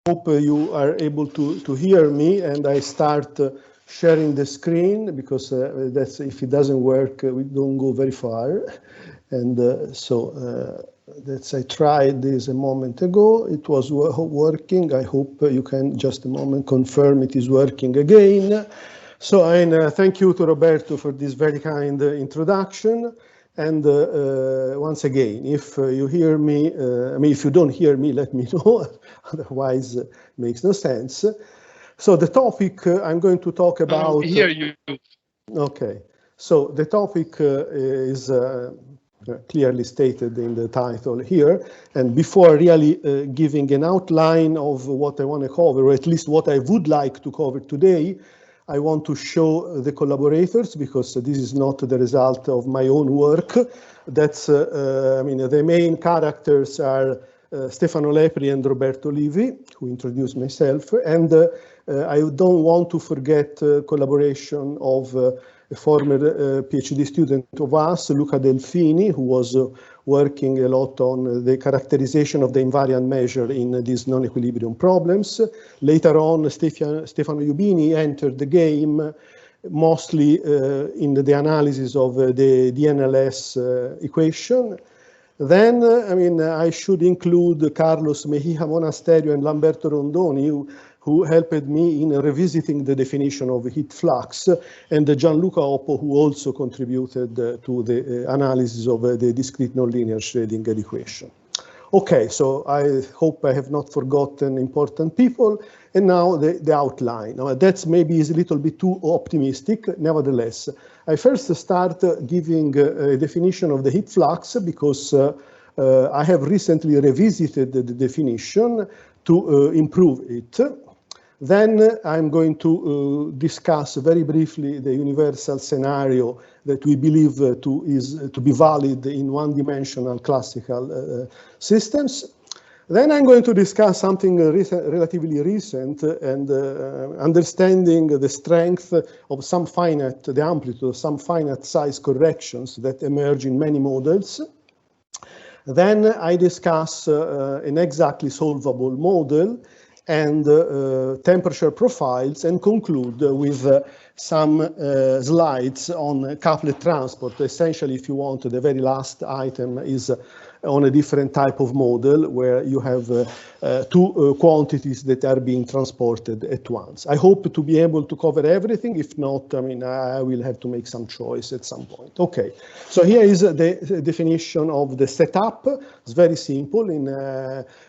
hope you are able to hear me, and I start sharing the screen, because that's, if it doesn't work, we don't go very far. And I tried this a moment ago. It was working. I hope you can just a moment confirm it is working again. So thank you to Roberto for this very kind introduction. And once again, if you hear me, if you don't hear me, let me know. Otherwise, it makes no sense. So the topic I'm going to talk about. We hear you. Okay. So the topic is clearly stated in the title here. And before really giving an outline of what I want to cover, or at least what I would like to cover today, I want to show the collaborators, because this is not the result of my own work. That's, the main characters are Stefano Lepri and Roberto Livi, who introduced myself. And I don't want to forget collaboration of a former PhD student of us, Luca Delfini, who was working a lot on the characterization of the invariant measure in these non-equilibrium problems. Later on, Stefano Iubini entered the game, mostly in the analysis of the DNLS equation. Then, I should include Carlos Mejia Monasterio and Lamberto Rondoni, who helped me in revisiting the definition of heat flux, and Gianluca Oppo, who also contributed to the analysis of the discrete nonlinear Schroedinger equation. Okay, so I hope I have not forgotten important people. And now the outline. Now, that's maybe is a little bit too optimistic. Nevertheless, I first start giving a definition of the heat flux, because I have recently revisited the definition to improve it. Then I'm going to discuss very briefly the universal scenario that we believe to be valid in one-dimensional classical systems. Then I'm going to discuss something relatively recent, and understanding the strength of some finite, the amplitude of some finite size corrections that emerge in many models. Then I discuss an exactly solvable model and temperature profiles, and conclude with some slides on couplet transport. Essentially, if you want, the very last item is on a different type of model, where you have two quantities that are being transported at once. I hope to be able to cover everything. If not, I will have to make some choice at some point. Okay, so here is the definition of the setup. It's very simple,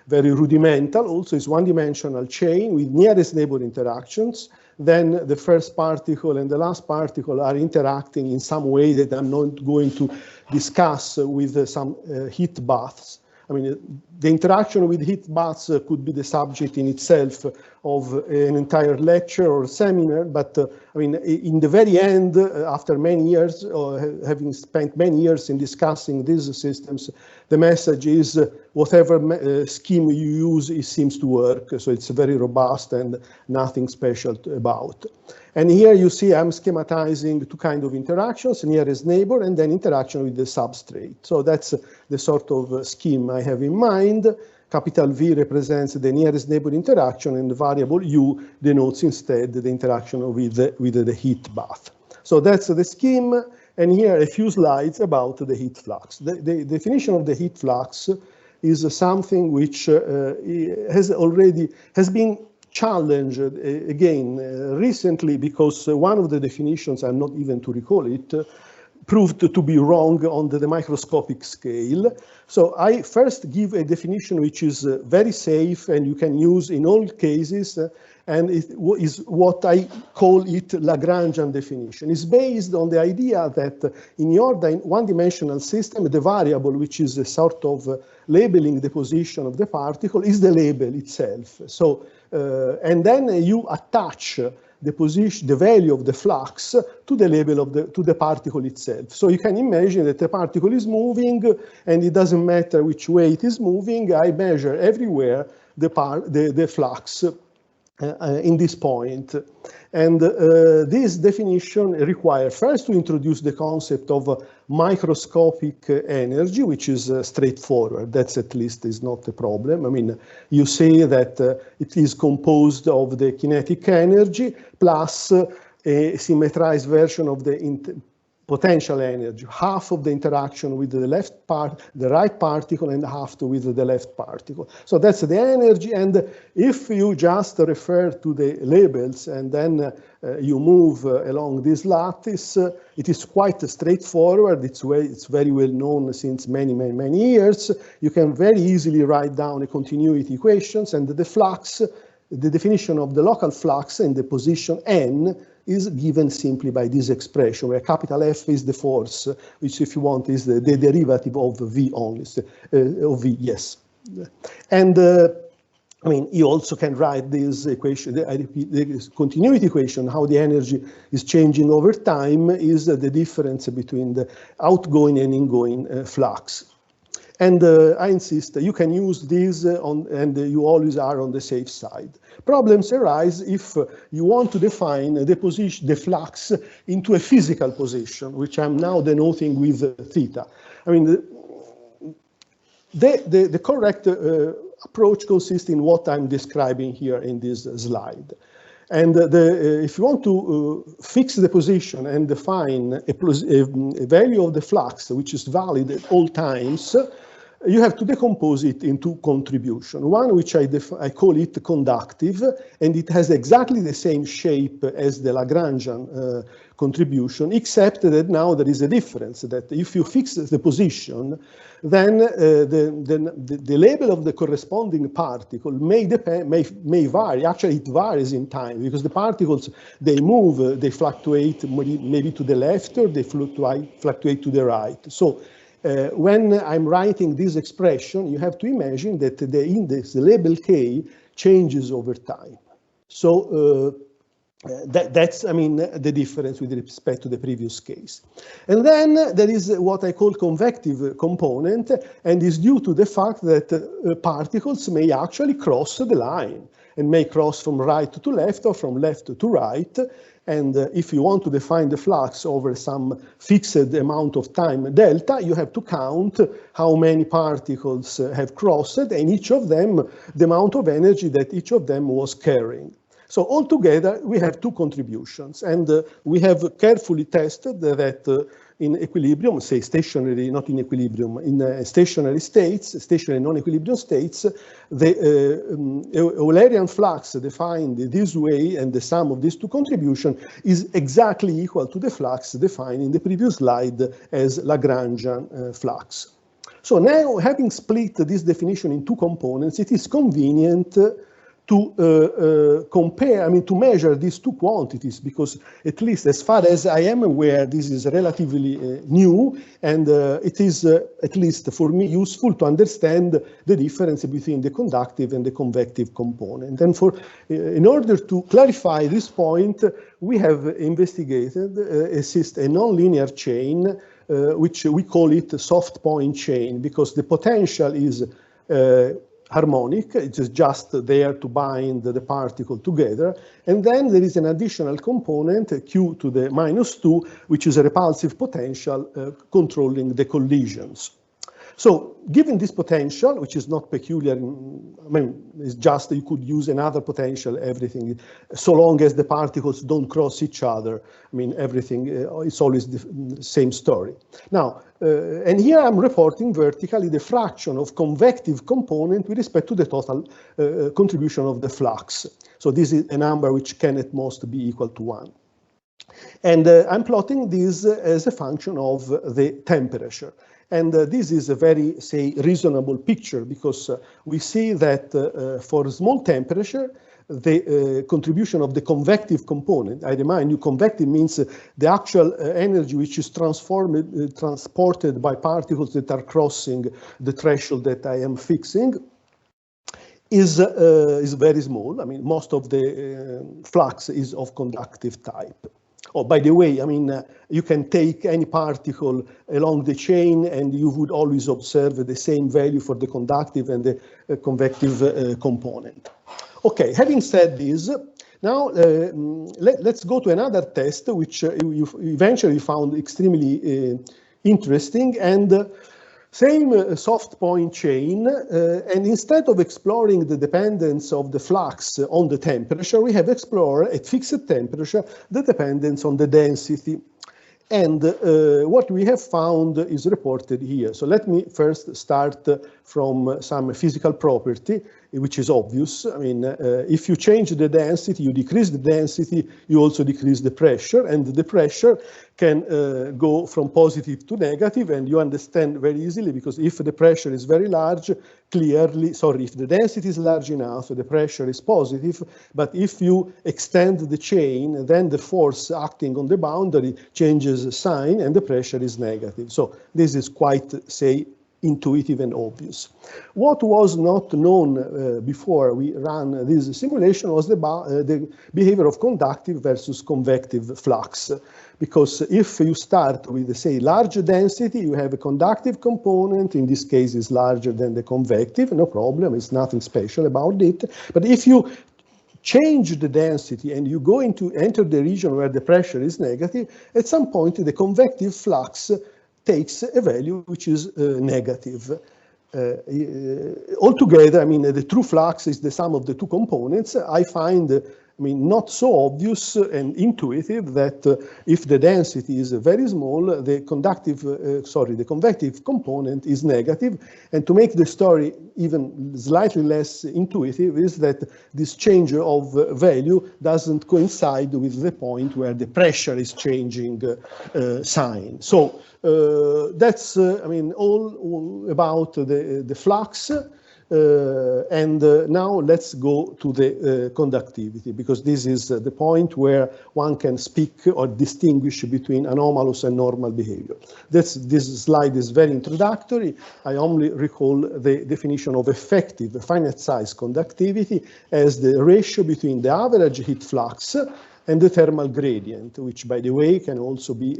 very rudimental. Also, it's one-dimensional chain with nearest neighbor interactions. Then the first particle and the last particle are interacting in some way that I'm not going to discuss with some heat baths. The interaction with heat baths could be the subject in itself of an entire lecture or seminar, but in the very end, after many years, or having spent many years in discussing these systems, the message is whatever scheme you use, it seems to work. So it's very robust and nothing special about. And here you see I'm schematizing two kinds of interactions, nearest neighbor and then interaction with the substrate. So that's the sort of scheme I have in mind. Capital V represents the nearest neighbor interaction, and the variable U denotes instead the interaction with the heat bath. So that's the scheme, and here a few slides about the heat flux. The definition of the heat flux is something which has been challenged again recently, because one of the definitions, I'm not even to recall it, proved to be wrong on the microscopic scale. So I first give a definition which is very safe and you can use in all cases, and it is what I call it Lagrangian definition. It's based on the idea that in your one-dimensional system, the variable, which is a sort of labeling the position of the particle, is the label itself. So, and then you attach the position, the value of the flux to the label to the particle itself. So you can imagine that the particle is moving, and it doesn't matter which way it is moving. I measure everywhere the flux in this point. And this definition requires first to introduce the concept of microscopic energy, which is straightforward. That's at least is not a problem. I mean, you say that it is composed of the kinetic energy plus a symmetrized version of the potential energy, half of the interaction with the right particle and half with the left particle. So that's the energy, and if you just refer to the labels and then you move along this lattice, it is quite straightforward. It's very well known since many years. You can very easily write down the continuity equations, and the flux, the definition of the local flux in the position n is given simply by this expression, where capital F is the force, which, if you want, is the derivative of V only, of V, yes. And I mean, you also can write this equation, I repeat, the continuity equation, how the energy is changing over time is the difference between the outgoing and ingoing flux. And I insist that you can use this and you always are on the safe side. Problems arise if you want to define the flux into a physical position, which I'm now denoting with theta. I mean, the correct approach consists in what I'm describing here in this slide. And if you want to fix the position and define a value of the flux, which is valid at all times, you have to decompose it into contribution. One which I call it conductive, and it has exactly the same shape as the Lagrangian contribution, except that now there is a difference, that if you fix the position, then the label of the corresponding particle may vary. Actually, it varies in time, because the particles, they move, they fluctuate maybe to the left, or they fluctuate to the right. So when I'm writing this expression, you have to imagine that the index, the label k, changes over time. So that's, I mean, the difference with respect to the previous case. And then there is what I call convective component, and is due to the fact that particles may actually cross the line, and may cross from right to left or from left to right. And if you want to define the flux over some fixed amount of time delta, you have to count how many particles have crossed, and each of them, the amount of energy that each of them was carrying. So altogether, we have two contributions, and we have carefully tested that in equilibrium, say stationary, not in equilibrium, in stationary states, stationary non-equilibrium states, the Eulerian flux defined this way, and the sum of these two contributions is exactly equal to the flux defined in the previous slide as Lagrangian flux. So now, having split this definition in two components, it is convenient to compare, I mean, to measure these two quantities, because at least as far as I am aware, this is relatively new, and it is, at least for me, useful to understand the difference between the conductive and the convective component. And in order to clarify this point, we have investigated a nonlinear chain, which we call it soft point chain, because the potential is harmonic. It is just there to bind the particle together. And then there is an additional component, Q to the -2, which is a repulsive potential controlling the collisions. So given this potential, which is not peculiar, I mean, it's just you could use another potential, everything, so long as the particles don't cross each other. I mean, everything, it's always the same story. Now, and here I'm reporting vertically the fraction of convective component with respect to the total contribution of the flux. So this is a number which can at most be equal to 1. And I'm plotting this as a function of the temperature. And this is a very, say, reasonable picture, because we see that for small temperature, the contribution of the convective component, I remind you, convective means the actual energy which is transported by particles that are crossing the threshold that I am fixing, is very small. I mean, most of the flux is of conductive type. Oh, by the way, I mean, you can take any particle along the chain and you would always observe the same value for the conductive and the convective component. Okay, having said this, now let's go to another test, which you eventually found extremely interesting, and same soft point chain, and instead of exploring the dependence of the flux on the temperature, we have explored at fixed temperature the dependence on the density. And what we have found is reported here. So let me first start from some physical property, which is obvious. I mean, if you change the density, you decrease the density, you also decrease the pressure, and the pressure can go from positive to negative, and you understand very easily, because if the pressure is very large, clearly, sorry, if the density is large enough, the pressure is positive, but if you extend the chain, then the force acting on the boundary changes sign, and the pressure is negative. So this is quite, say, intuitive and obvious. What was not known before we ran this simulation was the behavior of conductive versus convective flux. Because if you start with, say, large density, you have a conductive component. In this case, is larger than the convective. No problem. It's nothing special about it. But if you change the density and you go into enter the region where the pressure is negative, at some point the convective flux takes a value which is negative. Altogether, I mean, the true flux is the sum of the two components. I find, I mean, not so obvious and intuitive that if the density is very small, the convective component is negative. And to make the story even slightly less intuitive is that this change of value doesn't coincide with the point where the pressure is changing sign. So that's, I mean, all about the flux. And now let's go to the conductivity, because this is the point where one can speak or distinguish between anomalous and normal behavior. This slide is very introductory. I only recall the definition of effective finite-size conductivity as the ratio between the average heat flux and the thermal gradient, which, by the way, can also be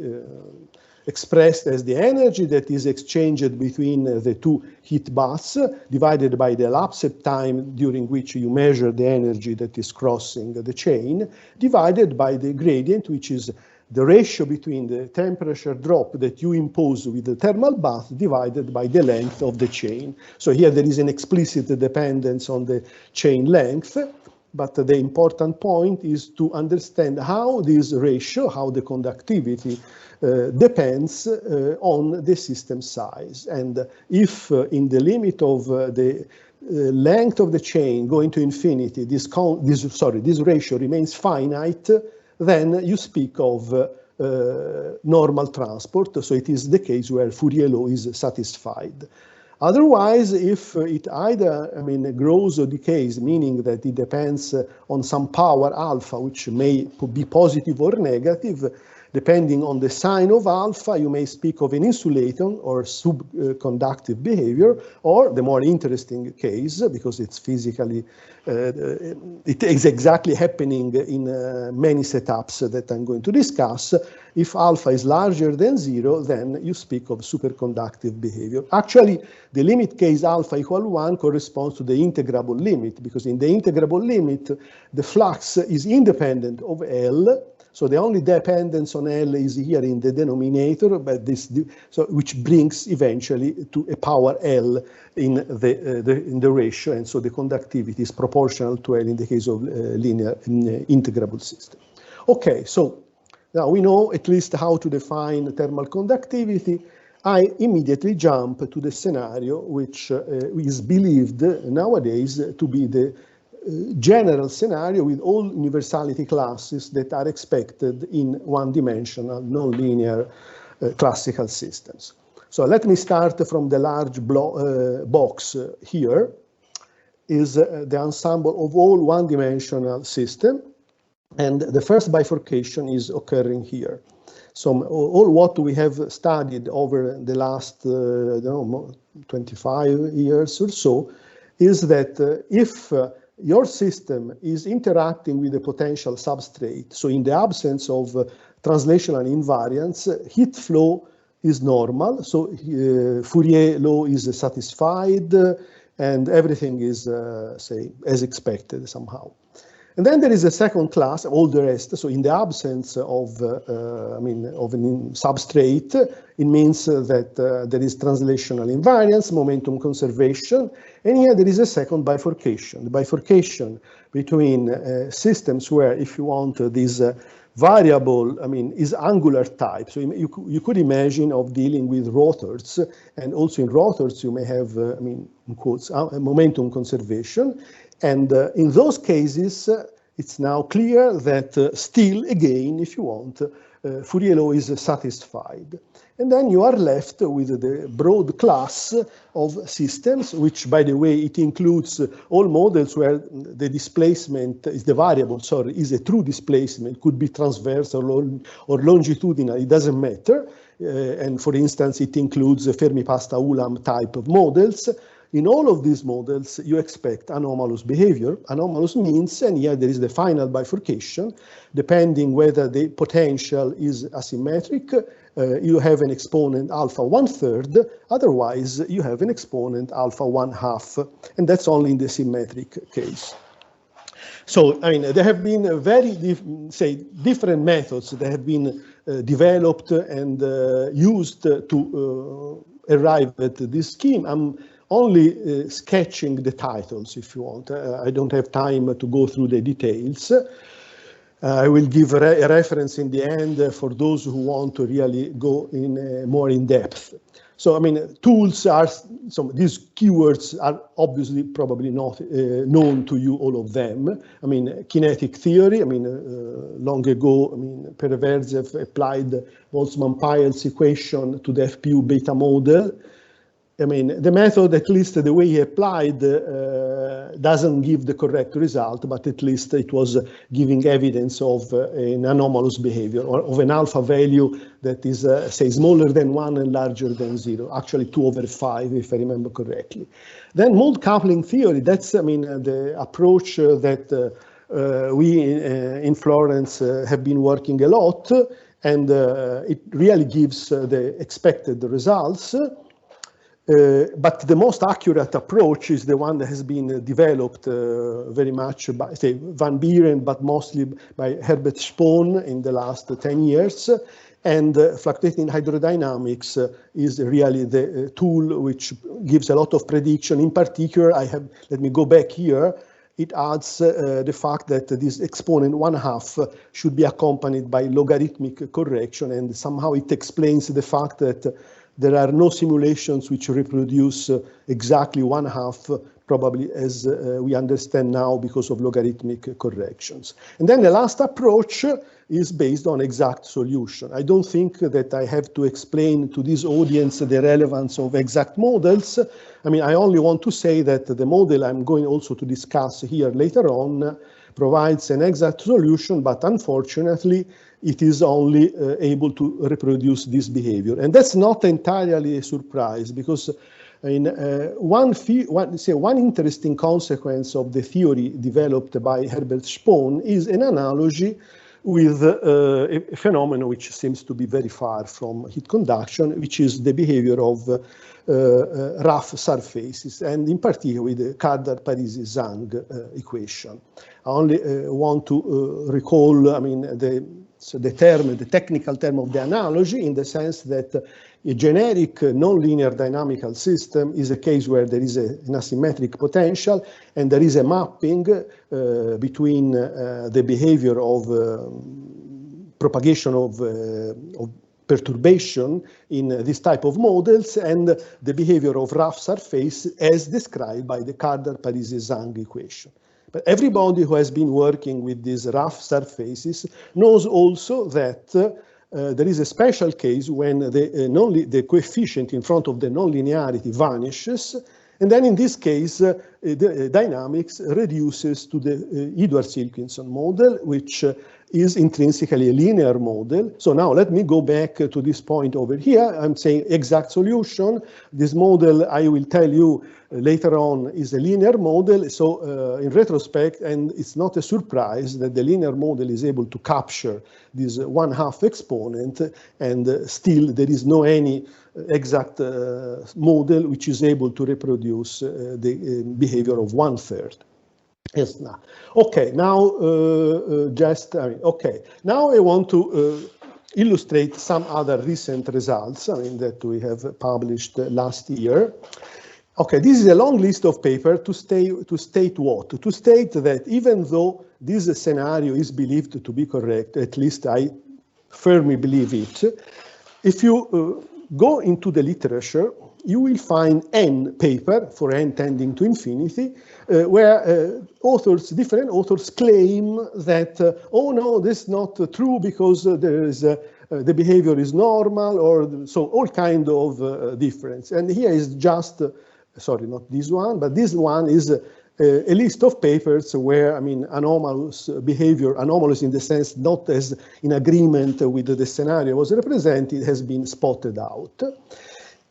expressed as the energy that is exchanged between the two heat baths, divided by the elapsed time during which you measure the energy that is crossing the chain, divided by the gradient, which is the ratio between the temperature drop that you impose with the thermal bath divided by the length of the chain. So here there is an explicit dependence on the chain length. But the important point is to understand how this ratio, how the conductivity depends on the system size. And if in the limit of the length of the chain going to infinity, this ratio remains finite, then you speak of normal transport. So it is the case where Fourier law is satisfied. Otherwise, if it either, I mean, grows or decays, meaning that it depends on some power alpha, which may be positive or negative, depending on the sign of alpha, you may speak of an insulating or subconductive behavior, or the more interesting case, because it's physically, it is exactly happening in many setups that I'm going to discuss. If alpha is larger than 0, then you speak of superconductive behavior. Actually, the limit case alpha equal 1 corresponds to the integrable limit, because in the integrable limit, the flux is independent of L. So the only dependence on L is here in the denominator, but which brings eventually to a power L in the ratio, and so the conductivity is proportional to L in the case of linear integrable system. Okay, so now we know at least how to define thermal conductivity. I immediately jump to the scenario which is believed nowadays to be the general scenario with all universality classes that are expected in one-dimensional nonlinear classical systems. So let me start from the large box here, is the ensemble of all one-dimensional system, and the first bifurcation is occurring here. So all what we have studied over the last 25 years or so is that if your system is interacting with a potential substrate, so in the absence of translational invariance, heat flow is normal, so Fourier law is satisfied, and everything is, say, as expected somehow. And then there is a second class, all the rest. So in the absence of, of an substrate, it means that there is translational invariance, momentum conservation, and here there is a second bifurcation. The bifurcation between systems where, if you want, this variable, is angular type. So you could imagine of dealing with rotors, and also in rotors you may have, in quotes, momentum conservation. And in those cases, it's now clear that still, again, if you want, Fourier law is satisfied. And then you are left with the broad class of systems, which, by the way, it includes all models where the displacement is the variable, sorry, is a true displacement, could be transverse or longitudinal, it doesn't matter. And for instance, it includes Fermi-Pasta-Ulam type of models. In all of these models, you expect anomalous behavior. Anomalous means, and here there is the final bifurcation, depending whether the potential is asymmetric, you have an exponent alpha 1/3, otherwise you have an exponent alpha 1/2, and that's only in the symmetric case. So, there have been very, different methods that have been developed and used to arrive at this scheme. I'm only sketching the titles, if you want. I don't have time to go through the details. I will give a reference in the end for those who want to really go in more in depth. So, tools are, these keywords are obviously probably not known to you, all of them. Kinetic theory, long ago, Perverzev applied Boltzmann-Peierls equation to the FPU beta model. The method, at least the way he applied, doesn't give the correct result, but at least it was giving evidence of an anomalous behavior, or of an alpha value that is, say, smaller than 1 and larger than 0, actually 2/5, if I remember correctly. Then mode coupling theory, that's, the approach that we in Florence have been working a lot, and it really gives the expected results. But the most accurate approach is the one that has been developed very much by, say, Van Buren, but mostly by Herbert Spohn in the last 10 years. And fluctuating hydrodynamics is really the tool which gives a lot of prediction. In particular, let me go back here. It adds the fact that this exponent 1/2 should be accompanied by logarithmic correction, and somehow it explains the fact that there are no simulations which reproduce exactly 1/2, probably as we understand now because of logarithmic corrections. And then the last approach is based on exact solution. I don't think that I have to explain to this audience the relevance of exact models. I only want to say that the model I'm going also to discuss here later on provides an exact solution, but unfortunately, it is only able to reproduce this behavior. And that's not entirely a surprise, because one interesting consequence of the theory developed by Herbert Spohn is an analogy with a phenomenon which seems to be very far from heat conduction, which is the behavior of rough surfaces, and in particular with the Kardar-Parisi-Zhang equation. I only want to recall, the technical term of the analogy, in the sense that a generic nonlinear dynamical system is a case where there is an asymmetric potential, and there is a mapping between the behavior of propagation of perturbation in this type of models and the behavior of rough surface as described by the Kardar-Parisi-Zhang equation. But everybody who has been working with these rough surfaces knows also that there is a special case when the coefficient in front of the nonlinearity vanishes, and then in this case, the dynamics reduces to the Edwards-Wilkinson model, which is intrinsically a linear model. So now let me go back to this point over here. I'm saying exact solution. This model, I will tell you later on, is a linear model. So in retrospect, and it's not a surprise that the linear model is able to capture this 1/2 exponent, and still there is no any exact model which is able to reproduce the behavior of 1/3. Yes, now. Okay, now now I want to illustrate some other recent results, that we have published last year. Okay, this is a long list of papers to state what? To state that even though this scenario is believed to be correct, at least I firmly believe it, if you go into the literature, you will find n paper, for n tending to infinity, where different authors claim that, oh no, this is not true because there is the behavior is normal, or so all kind of difference. And here is just, sorry, not this one, but this one is a list of papers where, anomalous behavior, anomalous in the sense not as in agreement with the scenario was represented, has been spotted out.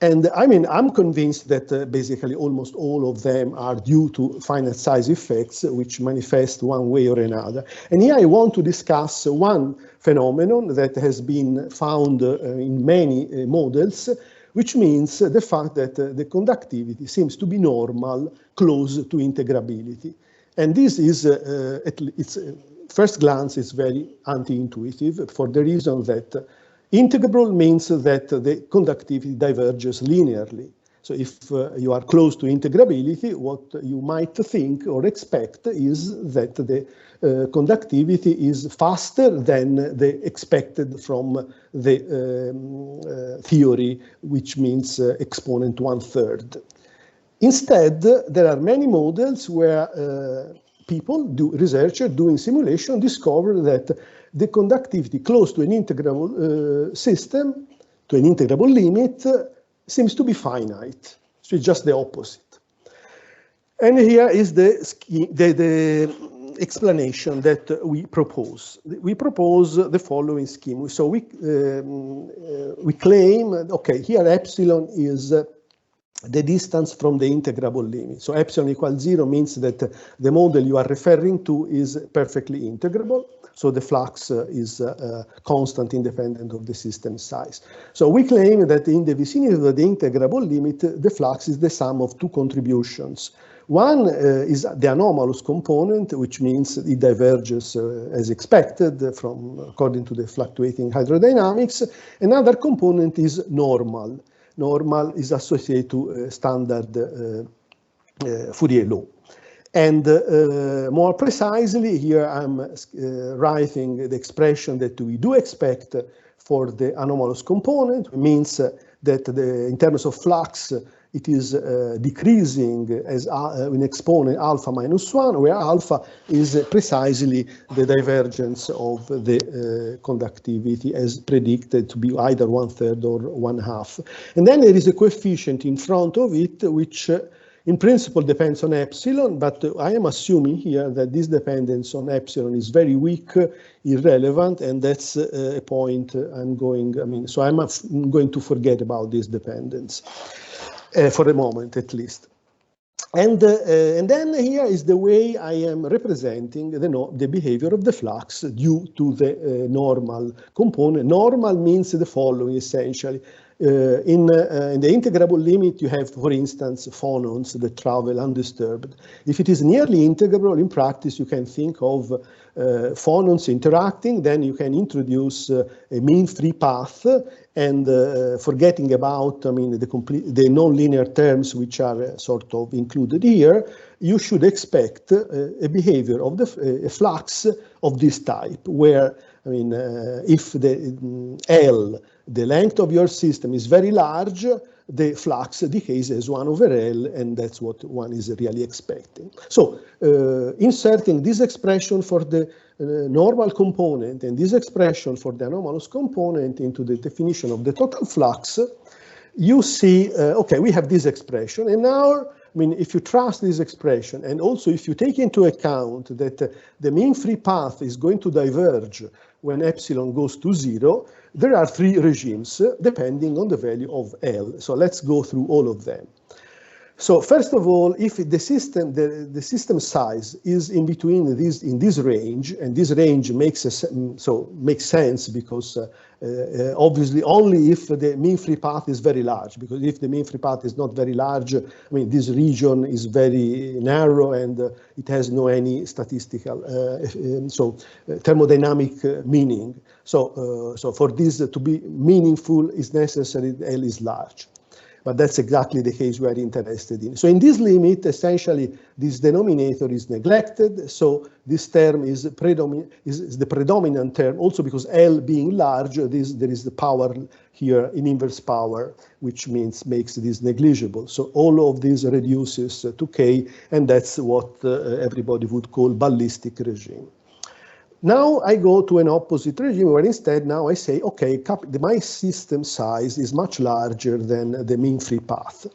And I'm convinced that basically almost all of them are due to finite size effects, which manifest one way or another. And here I want to discuss one phenomenon that has been found in many models, which means the fact that the conductivity seems to be normal, close to integrability. And this is, first glance, it's very anti-intuitive for the reason that integrable means that the conductivity diverges linearly. So if you are close to integrability, what you might think or expect is that the conductivity is faster than the expected from the theory, which means exponent 1/3. Instead, there are many models where researchers doing simulation discover that the conductivity close to an integrable system, to an integrable limit, seems to be finite. So it's just the opposite. And here is the explanation that we propose. We propose the following scheme. So we claim, okay, here epsilon is the distance from the integrable limit. So epsilon equals 0 means that the model you are referring to is perfectly integrable. So the flux is constant independent of the system size. So we claim that in the vicinity of the integrable limit, the flux is the sum of two contributions. One is the anomalous component, which means it diverges as expected according to the fluctuating hydrodynamics. Another component is normal. Normal is associated to standard Fourier law. And more precisely, here I'm writing the expression that we do expect for the anomalous component. It means that in terms of flux, it is decreasing as an exponent alpha minus 1, where alpha is precisely the divergence of the conductivity as predicted to be either 1/3 or 1/2. And then there is a coefficient in front of it, which in principle depends on epsilon, but I am assuming here that this dependence on epsilon is very weak, irrelevant, and that's a point I'm going to forget about this dependence for a moment at least. And then here is the way I am representing the behavior of the flux due to the normal component. Normal means the following essentially. In the integrable limit, you have, for instance, phonons that travel undisturbed. If it is nearly integrable, in practice, you can think of phonons interacting, then you can introduce a mean-free path, and forgetting about, the nonlinear terms which are sort of included here, you should expect a behavior of a flux of this type, where, if the L, the length of your system, is very large, the flux decays as 1/L, and that's what one is really expecting. So inserting this expression for the normal component and this expression for the anomalous component into the definition of the total flux, you see, okay, we have this expression, and now I mean, if you trust this expression, and also if you take into account that the mean free path is going to diverge when epsilon goes to 0, there are 3 regimes depending on the value of L. So let's go through all of them. So first of all, if the system size is in between in this range, and this range makes sense because obviously only if the mean free path is very large, because if the mean free path is not very large, I mean, this region is very narrow and it has no any statistical, thermodynamic meaning. So for this to be meaningful, is necessary L is large. But that's exactly the case we are interested in. So in this limit, essentially, this denominator is neglected. So this term is the predominant term, also because L being large, there is the power here in inverse power, which makes this negligible. So all of this reduces to K, and that's what everybody would call ballistic regime. Now I go to an opposite regime where instead now I say, okay, my system size is much larger than the mean free path.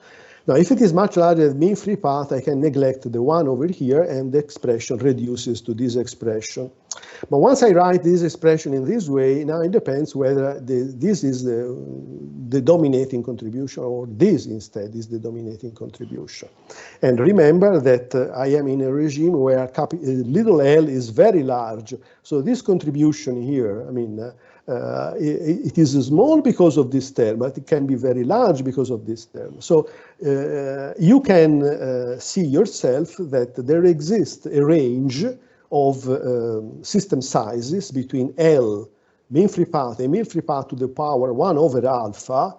Now, if it is much larger than mean free path, I can neglect the 1 over here, and the expression reduces to this expression. But once I write this expression in this way, now it depends whether this is the dominating contribution or this instead is the dominating contribution. And remember that I am in a regime where little l is very large. So this contribution here, I mean, it is small because of this term, but it can be very large because of this term. So you can see yourself that there exists a range of system sizes between L, mean free path, and mean free path to the power 1 over alpha,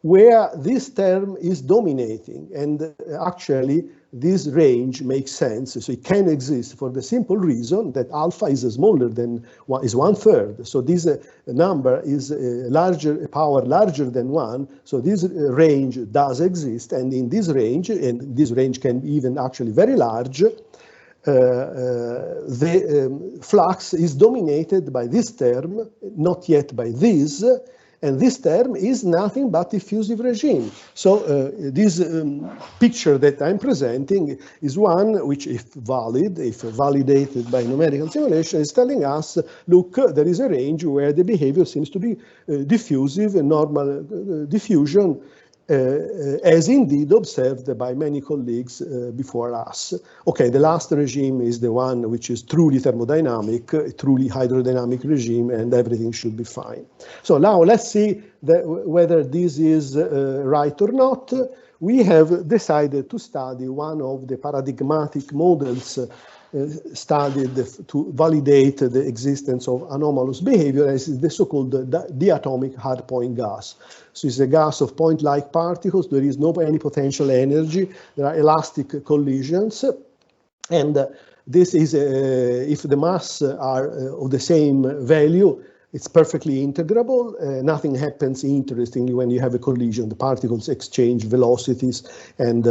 where this term is dominating. And actually, this range makes sense. So it can exist for the simple reason that alpha is smaller than is 1/3. So this number is a power larger than 1. So this range does exist. And in this range, and this range can be even actually very large, the flux is dominated by this term, not yet by this. And this term is nothing but diffusive regime. So this picture that I'm presenting is one which, if valid, if validated by numerical simulation, is telling us, look, there is a range where the behavior seems to be diffusive, normal diffusion, as indeed observed by many colleagues before us. Okay, the last regime is the one which is truly thermodynamic, truly hydrodynamic regime, and everything should be fine. So now let's see whether this is right or not. We have decided to study one of the paradigmatic models studied to validate the existence of anomalous behavior, as the so-called diatomic hardpoint gas. So it's a gas of point-like particles. There is no any potential energy. There are elastic collisions. And this is, if the mass are of the same value, it's perfectly integrable. Nothing happens interestingly when you have a collision. The particles exchange velocities and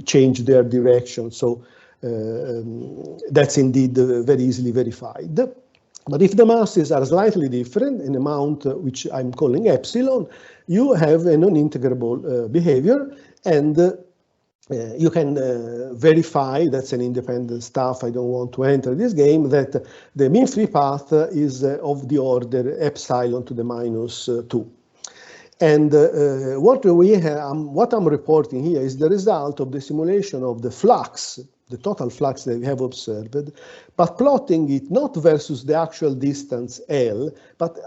change their direction. So that's indeed very easily verified. But if the masses are slightly different, an amount which I'm calling epsilon, you have a non-integrable behavior, and you can verify, that's an independent stuff, I don't want to enter this game, that the mean free path is of the order epsilon to the minus 2. And what I'm reporting here is the result of the simulation of the flux, the total flux that we have observed, but plotting it not versus the actual distance L, but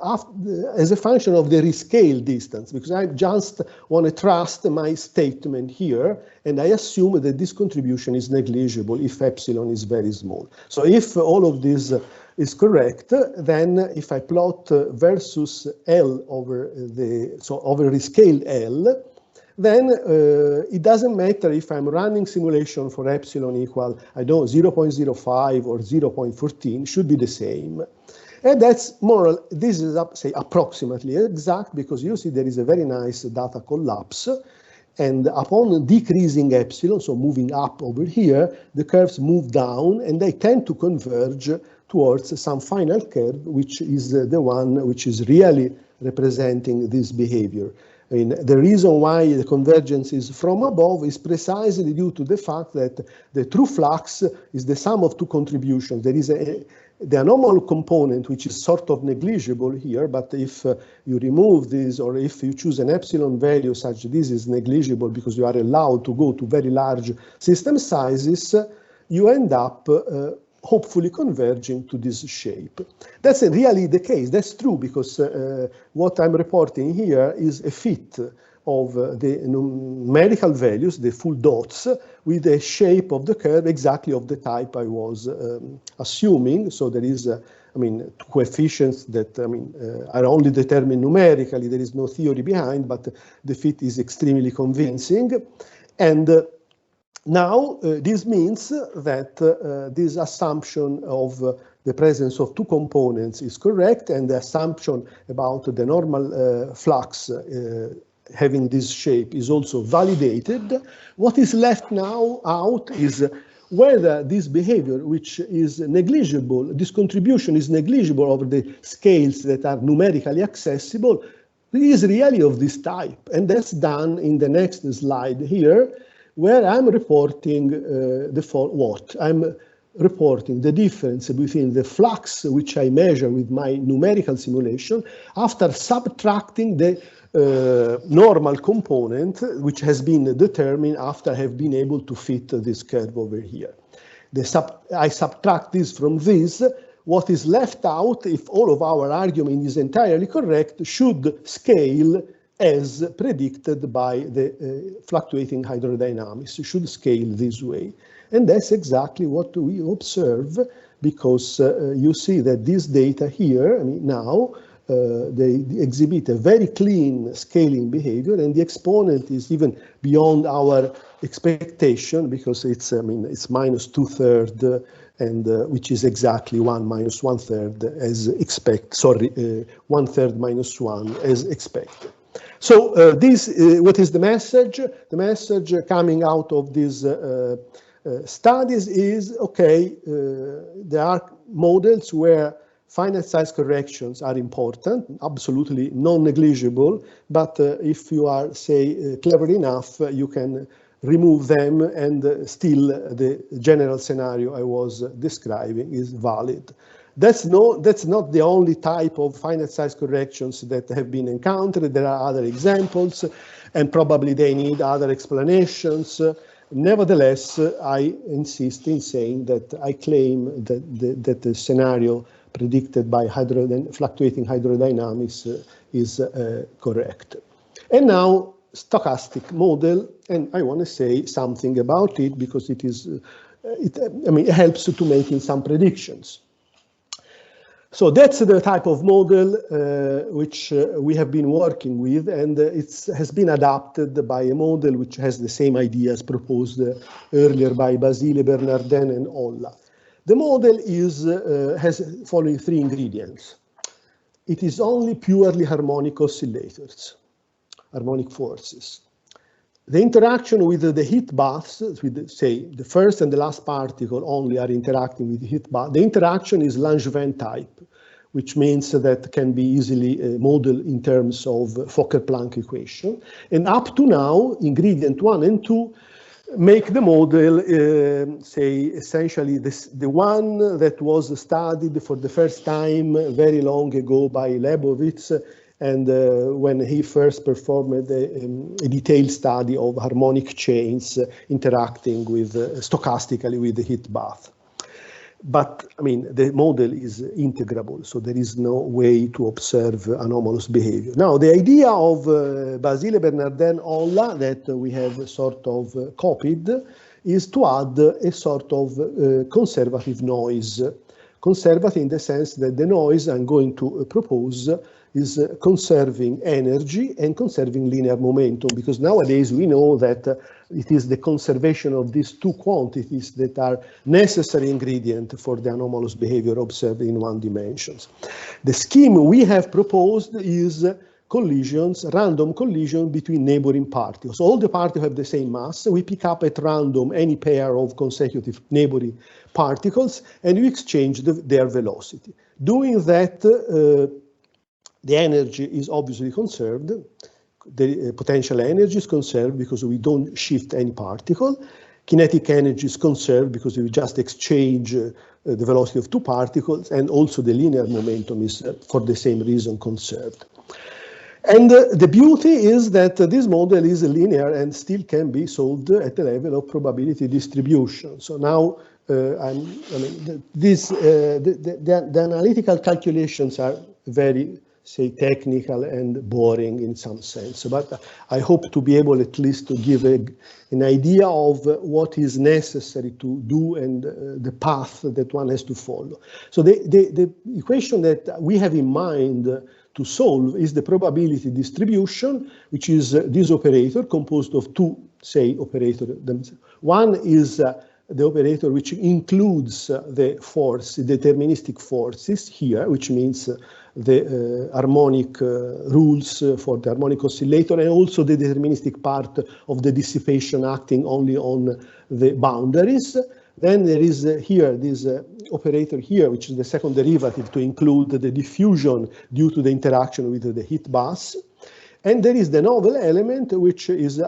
as a function of the rescale distance, because I just want to trust my statement here, and I assume that this contribution is negligible if epsilon is very small. So if all of this is correct, then if I plot versus L over over rescaled L, then it doesn't matter if I'm running simulation for epsilon equal, I don't know, 0.05 or 0.14, should be the same. And that's more, this is, say, approximately exact, because you see there is a very nice data collapse. And upon decreasing epsilon, so moving up over here, the curves move down, and they tend to converge towards some final curve, which is the one which is really representing this behavior. I mean, the reason why the convergence is from above is precisely due to the fact that the true flux is the sum of two contributions. There is the anomalous component, which is sort of negligible here, but if you remove this, or if you choose an epsilon value such this is negligible because you are allowed to go to very large system sizes, you end up hopefully converging to this shape. That's really the case. That's true because what I'm reporting here is a fit of the numerical values, the full dots, with the shape of the curve exactly of the type I was assuming. So there is, I mean, coefficients that, I mean, are only determined numerically. There is no theory behind, but the fit is extremely convincing. And now, this means that this assumption of the presence of two components is correct, and the assumption about the normal flux having this shape is also validated. What is left now out is whether this behavior, which is negligible, this contribution is negligible over the scales that are numerically accessible, is really of this type. And that's done in the next slide here, where I'm reporting I'm reporting the difference between the flux, which I measure with my numerical simulation, after subtracting the normal component, which has been determined after I have been able to fit this curve over here. I subtract this from this. What is left out, if all of our argument is entirely correct, should scale as predicted by the fluctuating hydrodynamics. It should scale this way. And that's exactly what we observe, because you see that this data here, I mean, now, they exhibit a very clean scaling behavior, and the exponent is even beyond our expectation, because it's, I mean, it's minus 2/3, and which is exactly 1 minus 1/3 as expected. Sorry, 1/3 minus 1 as expected. So this, what is the message? The message coming out of these studies is, okay, there are models where finite size corrections are important, absolutely non-negligible, but if you are, say, clever enough, you can remove them, and still the general scenario I was describing is valid. That's not the only type of finite size corrections that have been encountered. There are other examples, and probably they need other explanations. Nevertheless, I insist in saying that I claim that the scenario predicted by fluctuating hydrodynamics is correct. And now, stochastic model, and I want to say something about it because it is, I mean, it helps to making some predictions. So that's the type of model which we have been working with, and it has been adapted by a model which has the same ideas proposed earlier by Basile, Bernardin, and Olla. The model has following three ingredients. It is only purely harmonic oscillators, harmonic forces. The interaction with the heat baths, with, say, the first and the last particle only are interacting with the heat bath. The interaction is Langevin type, which means that can be easily modeled in terms of Fokker-Planck equation. And up to now, ingredient 1 and 2 make the model, say, essentially the one that was studied for the first time very long ago by Lebowitz, and when he first performed a detailed study of harmonic chains interacting with stochastically with the heat bath. But I mean, the model is integrable, so there is no way to observe anomalous behavior. Now, the idea of Basile, Bernardin, Olla that we have sort of copied is to add a sort of conservative noise. Conservative in the sense that the noise I'm going to propose is conserving energy and conserving linear momentum, because nowadays we know that it is the conservation of these two quantities that are necessary ingredient for the anomalous behavior observed in one dimension. The scheme we have proposed is collisions, random collision between neighboring particles. All the particles have the same mass. We pick up at random any pair of consecutive neighboring particles, and we exchange their velocity. Doing that, the energy is obviously conserved, the potential energy is conserved because we don't shift any particle. Kinetic energy is conserved because we just exchange the velocity of two particles, and also the linear momentum is, for the same reason, conserved. And the beauty is that this model is linear and still can be solved at the level of probability distribution. So now, the analytical calculations are very, say, technical and boring in some sense. But I hope to be able at least to give an idea of what is necessary to do and the path that one has to follow. So the equation that we have in mind to solve is the probability distribution, which is this operator composed of two, say, operators. One is the operator which includes the force, the deterministic forces here, which means the harmonic rules for the harmonic oscillator, and also the deterministic part of the dissipation acting only on the boundaries. Then there is here this operator here, which is the second derivative to include the diffusion due to the interaction with the heat bus. And there is the novel element, which is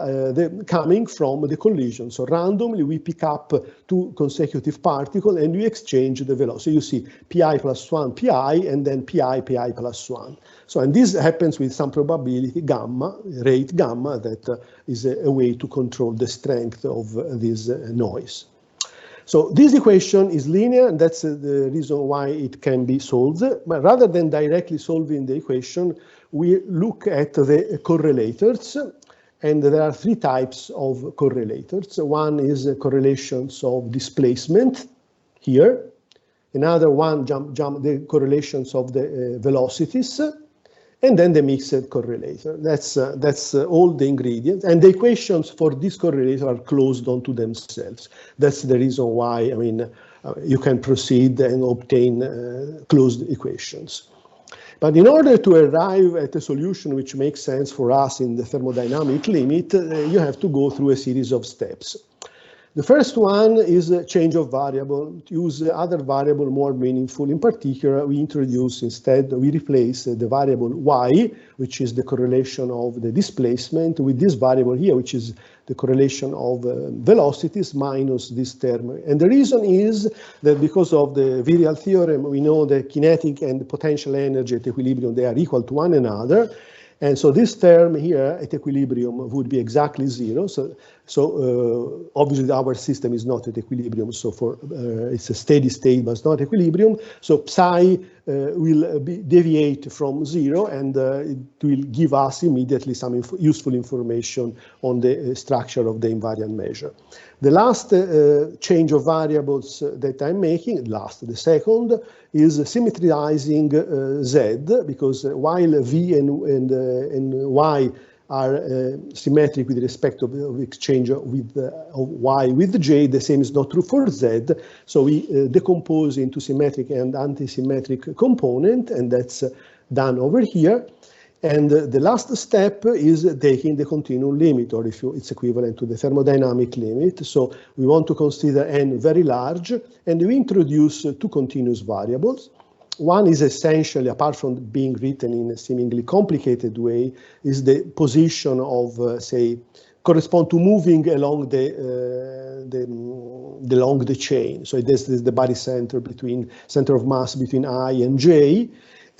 coming from the collision. So randomly, we pick up two consecutive particles and we exchange the velocity. You see pi plus 1 pi, and then pi plus 1. So, and this happens with some probability gamma, rate gamma, that is a way to control the strength of this noise. So this equation is linear, and that's the reason why it can be solved. But rather than directly solving the equation, we look at the correlators, and there are three types of correlators. One is correlations of displacement here. Another one, the correlations of the velocities, and then the mixed correlator. That's all the ingredients. And the equations for this correlator are closed onto themselves. That's the reason why, I mean, you can proceed and obtain closed equations. But in order to arrive at a solution which makes sense for us in the thermodynamic limit, you have to go through a series of steps. The first one is a change of variable, to use other variable more meaningful. In particular, we replace the variable y, which is the correlation of the displacement, with this variable here, which is the correlation of velocities minus this term. And the reason is that because of the virial theorem, we know the kinetic and potential energy at equilibrium, they are equal to one another. And so this term here at equilibrium would be exactly zero. So obviously our system is not at equilibrium. So it's a steady state, but it's not equilibrium. So psi will deviate from zero, and it will give us immediately some useful information on the structure of the invariant measure. The last change of variables that I'm making, the second, is symmetrizing z, because while v and y are symmetric with respect of exchange with of y with j, the same is not true for z. So we decompose into symmetric and antisymmetric component, and that's done over here. And the last step is taking the continuum limit, or if it's equivalent to the thermodynamic limit. So we want to consider n very large, and we introduce two continuous variables. One is essentially, apart from being written in a seemingly complicated way, is the position of, say, correspond to moving along the chain. So this is the barycenter center of mass between I and j.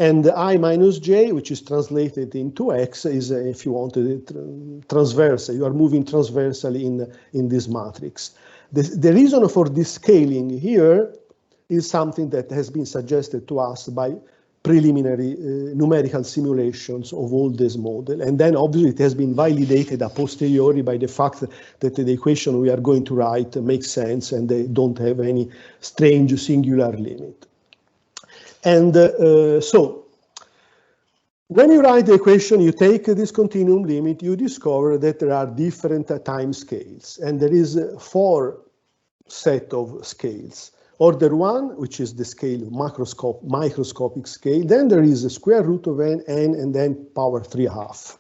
And I minus j, which is translated into x, is, if you want, transversal. You are moving transversally in this matrix. The reason for this scaling here is something that has been suggested to us by preliminary numerical simulations of all this model. And then obviously it has been validated a posteriori by the fact that the equation we are going to write makes sense and they don't have any strange singular limit. And so when you write the equation, you take this continuum limit, you discover that there are different time scales, and there is 4 set of scales. Order 1, which is the scale microscopic scale. Then there is a square root of n, and then power 3/2.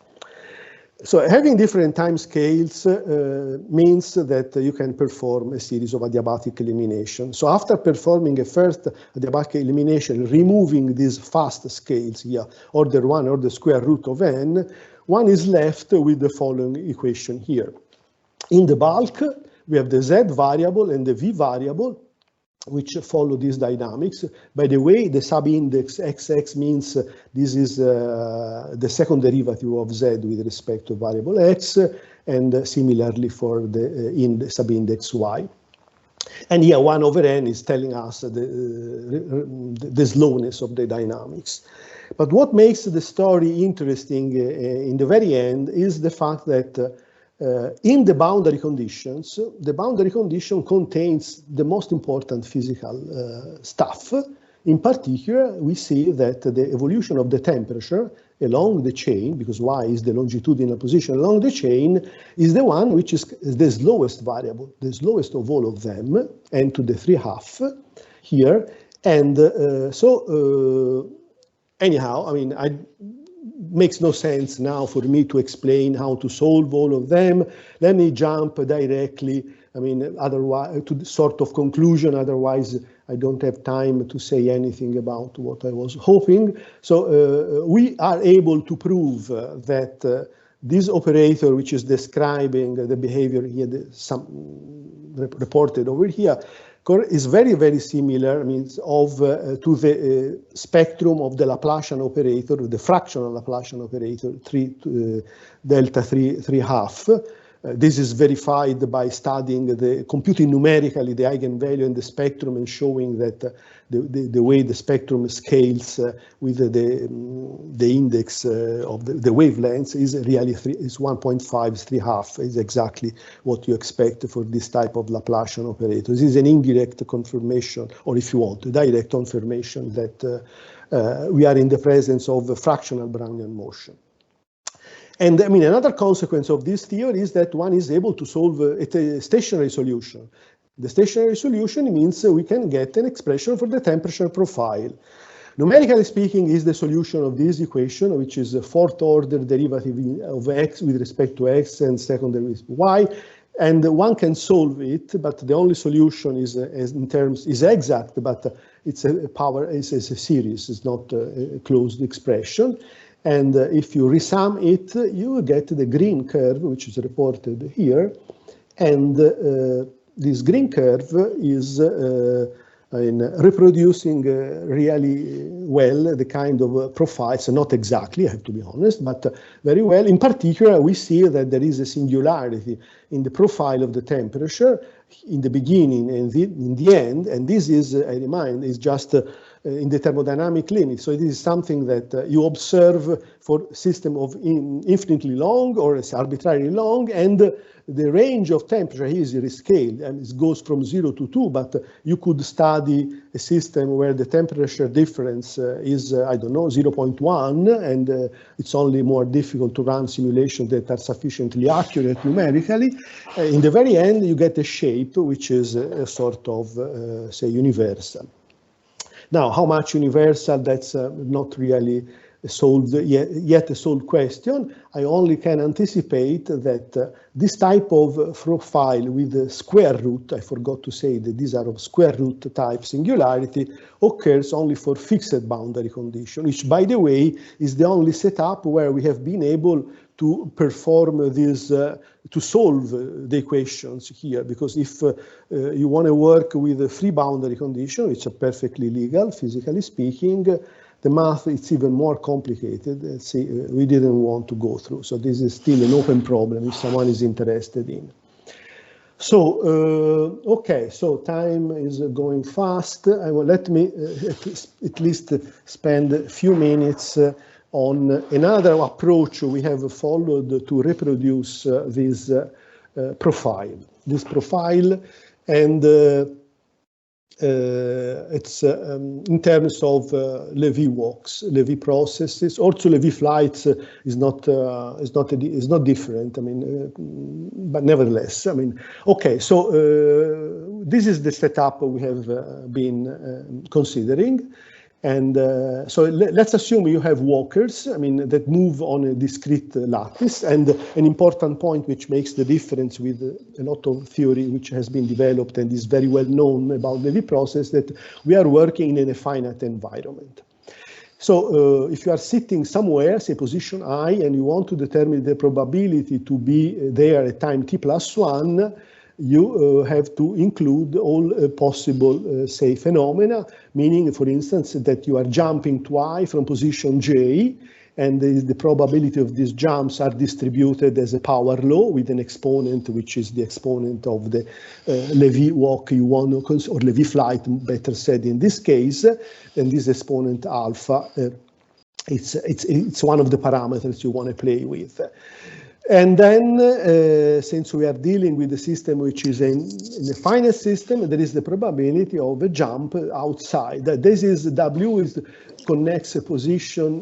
So having different time scales means that you can perform a series of adiabatic elimination. So after performing a first adiabatic elimination, removing these fast scales here, order 1 or the square root of n, one is left with the following equation here. In the bulk, we have the Z variable and the V variable, which follow these dynamics. By the way, the subindex XX means this is the second derivative of Z with respect to variable X, and similarly for the subindex Y. And here 1 over n is telling us the slowness of the dynamics. But what makes the story interesting in the very end is the fact that in the boundary conditions, the boundary condition contains the most important physical stuff. In particular, we see that the evolution of the temperature along the chain, because y is the longitudinal position along the chain, is the one which is the slowest variable, the slowest of all of them, n to the 3/2 here. And anyhow, I mean, makes no sense now for me to explain how to solve all of them. Let me jump directly, I mean, otherwise to the sort of conclusion, otherwise I don't have time to say anything about what I was hoping. So we are able to prove that this operator, which is describing the behavior here, reported over here, is very, very similar, means to the spectrum of the Laplacian operator, the fractional Laplacian operator, delta 3/2. This is verified by studying computing numerically the eigenvalue in the spectrum and showing that the way the spectrum scales with the index of the wavelengths is really 1.5, is 3/2, is exactly what you expect for this type of Laplacian operator. This is an indirect confirmation, or if you want, a direct confirmation that we are in the presence of a fractional Brownian motion. And I mean, another consequence of this theory is that one is able to solve a stationary solution. The stationary solution means we can get an expression for the temperature profile. Numerically speaking, is the solution of this equation, which is a fourth order derivative of x with respect to x and second derivative y. And one can solve it, but the only solution is exact, but it's a series, it's not a closed expression. And if you resum it, you get the green curve, which is reported here. And this green curve is reproducing really well the kind of profiles, not exactly, I have to be honest, but very well. In particular, we see that there is a singularity in the profile of the temperature in the beginning and in the end. And this is, I remind, is just in the thermodynamic limit. So it is something that you observe for system of infinitely long or arbitrarily long, and the range of temperature here is rescaled, and it goes from 0 to 2, but you could study a system where the temperature difference is, I don't know, 0.1, and it's only more difficult to run simulations that are sufficiently accurate numerically. In the very end, you get a shape which is a sort of, say, universal. Now, how much universal, that's not really solved yet a solved question. I only can anticipate that this type of profile with the square root, I forgot to say that these are of square root type singularity, occurs only for fixed boundary condition, which, by the way, is the only setup where we have been able to perform this, to solve the equations here, because if you want to work with a free boundary condition, which are perfectly legal, physically speaking, the math is even more complicated. See, we didn't want to go through. So this is still an open problem if someone is interested in. So, okay, so time is going fast. Let me at least spend a few minutes on another approach we have followed to reproduce this profile, and it's in terms of Levy walks, Levy processes. Also, Levy flights is not different. I mean, but nevertheless, I mean, okay. So this is the setup we have been considering. And so let's assume you have walkers, I mean, that move on a discrete lattice. And an important point which makes the difference with a lot of theory which has been developed and is very well known about the Levy process, that we are working in a finite environment. So if you are sitting somewhere, say position I, and you want to determine the probability to be there at time t+1, you have to include all possible, say, phenomena, meaning, for instance, that you are jumping to I from position J, and the probability of these jumps are distributed as a power law with an exponent, which is the exponent of the Levy walk you want to, or Levy flight, better said in this case, and this exponent alpha, it's one of the parameters you want to play with. And then, since we are dealing with a system which is in a finite system, there is the probability of a jump outside. This is W connects a position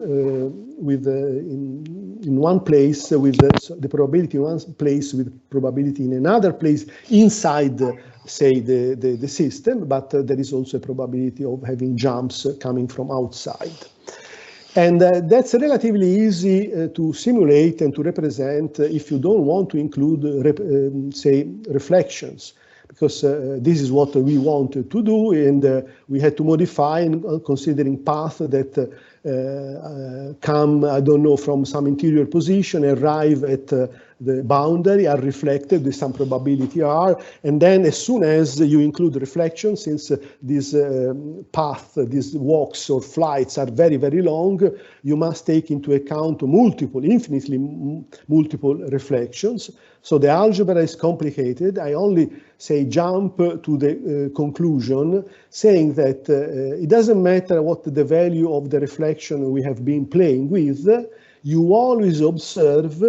with in one place with the probability in one place with probability in another place inside, say, the system, but there is also a probability of having jumps coming from outside. And that's relatively easy to simulate and to represent if you don't want to include, say, reflections, because this is what we wanted to do, and we had to modify in considering path that come, I don't know, from some interior position, arrive at the boundary, are reflected with some probability R, and then as soon as you include reflection, since these paths, these walks or flights are very, very long, you must take into account multiple, infinitely multiple reflections. So the algebra is complicated. I only say jump to the conclusion, saying that it doesn't matter what the value of the reflection we have been playing with, you always observe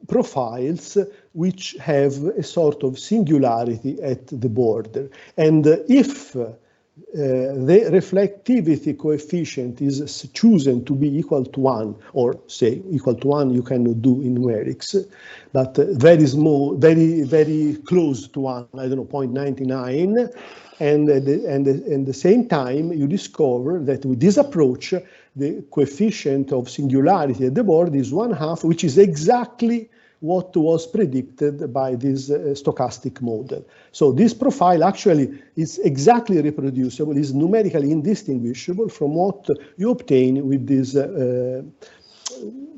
profiles which have a sort of singularity at the border. And if the reflectivity coefficient is chosen to be equal to 1, or say equal to 1 you cannot do in numerics, but very small, very, very close to 1, I don't know, 0.99, and at the same time you discover that with this approach the coefficient of singularity at the border is 1/2, which is exactly what was predicted by this stochastic model. So this profile actually is exactly reproducible, is numerically indistinguishable from what you obtain with this,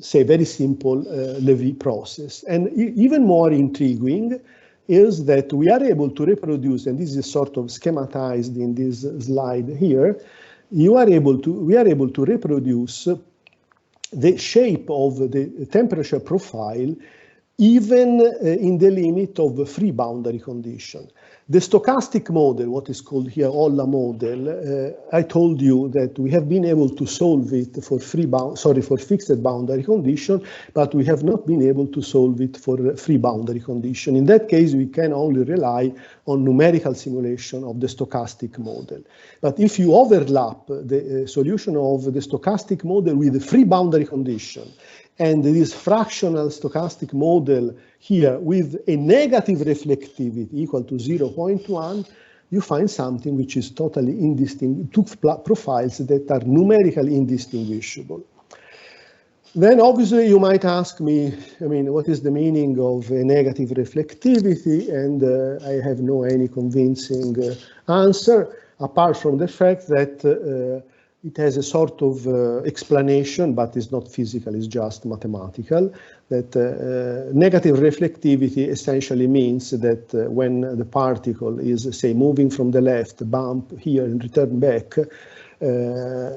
say, very simple Levy process. And even more intriguing is that we are able to reproduce, and this is sort of schematized in this slide here, we are able to reproduce the shape of the temperature profile even in the limit of free boundary condition. The stochastic model, what is called here Olla model, I told you that we have been able to solve it for for fixed boundary condition, but we have not been able to solve it for free boundary condition. In that case, we can only rely on numerical simulation of the stochastic model. But if you overlap the solution of the stochastic model with the free boundary condition, and this fractional stochastic model here with a negative reflectivity equal to 0.1, you find something which is totally indistinguishable, two profiles that are numerically indistinguishable. Then obviously you might ask me, I mean, what is the meaning of a negative reflectivity? And I have no any convincing answer, apart from the fact that it has a sort of explanation, but it's not physical, it's just mathematical, that negative reflectivity essentially means that when the particle is, say, moving from the left, bump here and return back,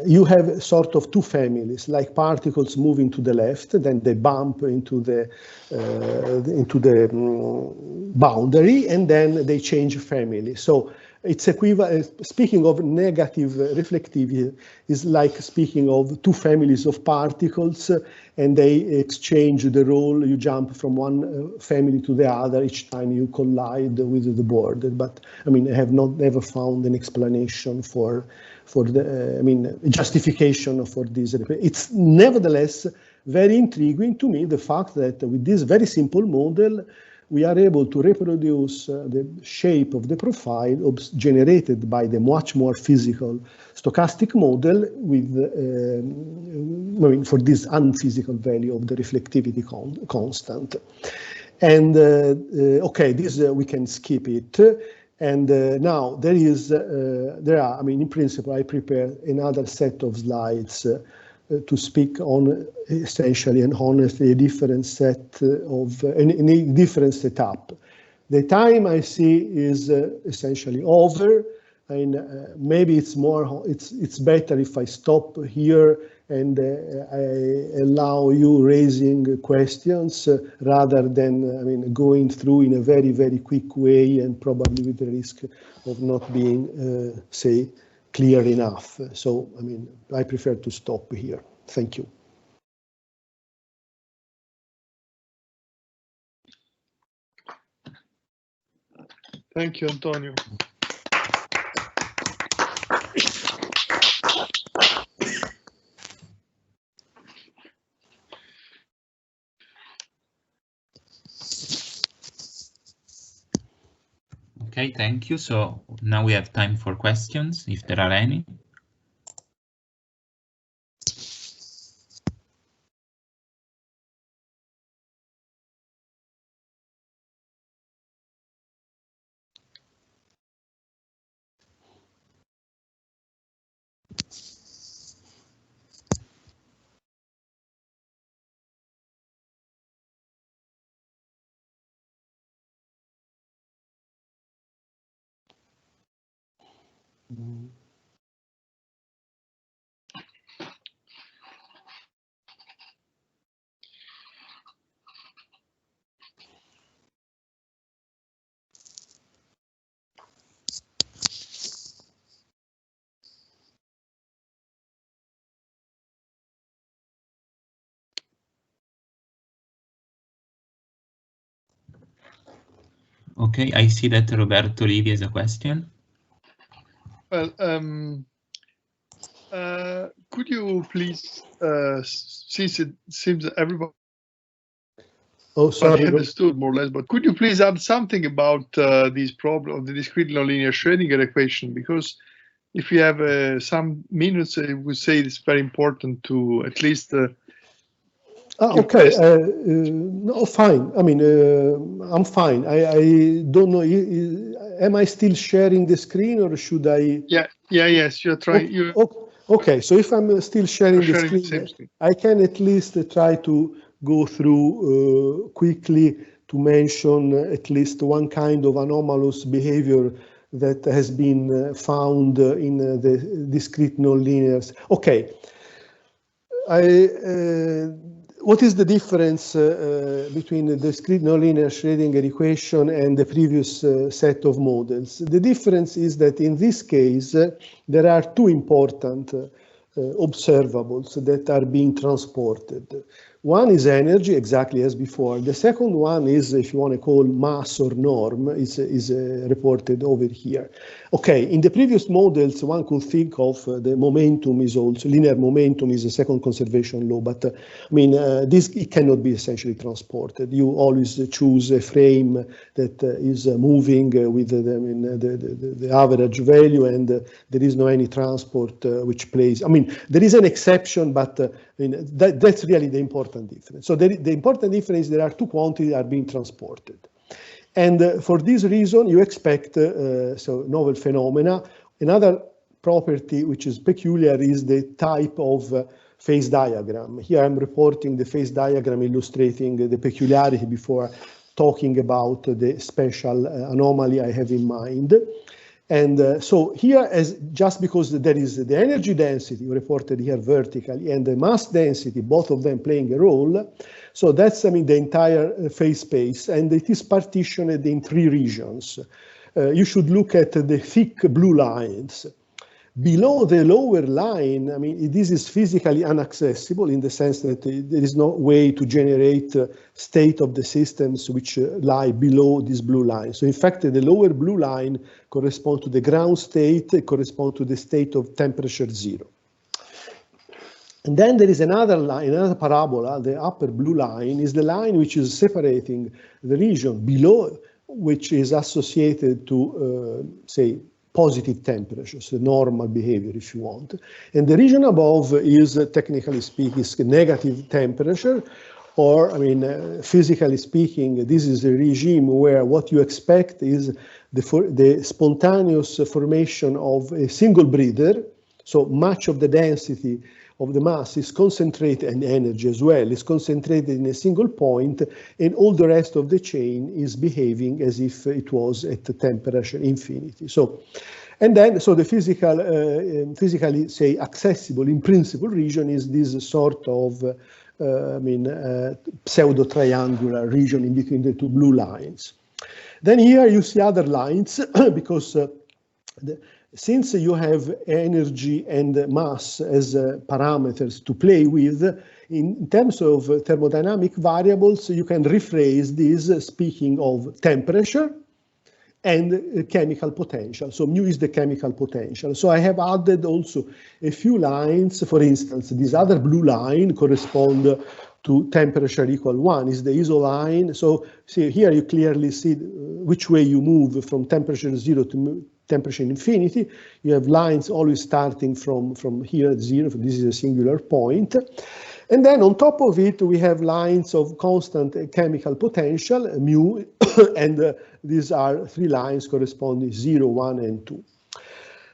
you have sort of two families, like particles moving to the left, then they bump into the boundary, and then they change family. So it's equivalent. Speaking of negative reflectivity is like speaking of two families of particles, and they exchange the role. You jump from one family to the other each time you collide with the border. But I mean, I have never found an explanation for the, I mean, justification for this. It's nevertheless very intriguing to me, the fact that with this very simple model, we are able to reproduce the shape of the profile generated by the much more physical stochastic model with, I mean, for this unphysical value of the reflectivity constant. And okay, this we can skip it. And now there are, I mean, in principle, I prepared another set of slides to speak on essentially and honestly a different set of, a different setup. The time I see is essentially over, and maybe it's better if I stop here and I allow you raising questions rather than, I mean, going through in a very, very quick way and probably with the risk of not being, say, clear enough. So, I mean, I prefer to stop here. Thank you. Thank you, Antonio. Okay, thank you. So now we have time for questions, if there are any. Okay, I see that Roberto Livi has a question. Well, could you please, since it seems that everybody understood more or less, but could you please add something about these problems of the discrete nonlinear Schroedinger equation? Because if you have some minutes, I would say it's very important to at least. Okay, no, fine. I mean, I'm fine. I don't know. Am I still sharing the screen or should I? Yes, you're trying. Okay, so if I'm still sharing the screen, I can at least try to go through quickly to mention at least one kind of anomalous behavior that has been found in the discrete nonlinears. Okay. What is the difference between the discrete nonlinear Schroedinger equation and the previous set of models? The difference is that in this case, there are two important observables that are being transported. One is energy, exactly as before. The second one is, if you want to call mass or norm, is reported over here. Okay, in the previous models, one could think of the momentum is also, linear momentum is a second conservation law, but I mean, it cannot be essentially transported. You always choose a frame that is moving with the average value, and there is no any transport which plays. I mean, there is an exception, but that's really the important difference. So the important difference is there are two quantities that are being transported. And for this reason, you expect so novel phenomena. Another property which is peculiar is the type of phase diagram. Here I'm reporting the phase diagram illustrating the peculiarity before talking about the special anomaly I have in mind. And so here, just because there is the energy density reported here vertically and the mass density, both of them playing a role, so that's, I mean, the entire phase space, and it is partitioned in three regions. You should look at the thick blue lines. Below the lower line, I mean, this is physically inaccessible in the sense that there is no way to generate state of the systems which lie below this blue line. So in fact, the lower blue line corresponds to the ground state, it corresponds to the state of temperature 0. And then there is another line, another parabola. The upper blue line is the line which is separating the region below, which is associated to, say, positive temperatures, the normal behavior, if you want. And the region above is, technically speaking, is negative temperature, or, I mean, physically speaking, this is a regime where what you expect is the spontaneous formation of a single breather. So much of the density of the mass is concentrated, and energy as well, is concentrated in a single point, and all the rest of the chain is behaving as if it was at the temperature infinity. So, and then, so the physically, say, accessible in principle region is this sort of, pseudo-triangular region in between the two blue lines. Then here you see other lines, because since you have energy and mass as parameters to play with, in terms of thermodynamic variables, you can rephrase this speaking of temperature and chemical potential. So mu is the chemical potential. So I have added also a few lines. For instance, this other blue line correspond to temperature equal 1 is the ISO line. So see here you clearly see which way you move from temperature 0 to temperature infinity. You have lines always starting from here at 0. This is a singular point. And then on top of it, we have lines of constant chemical potential, mu, and these are 3 lines corresponding 0, 1, and 2.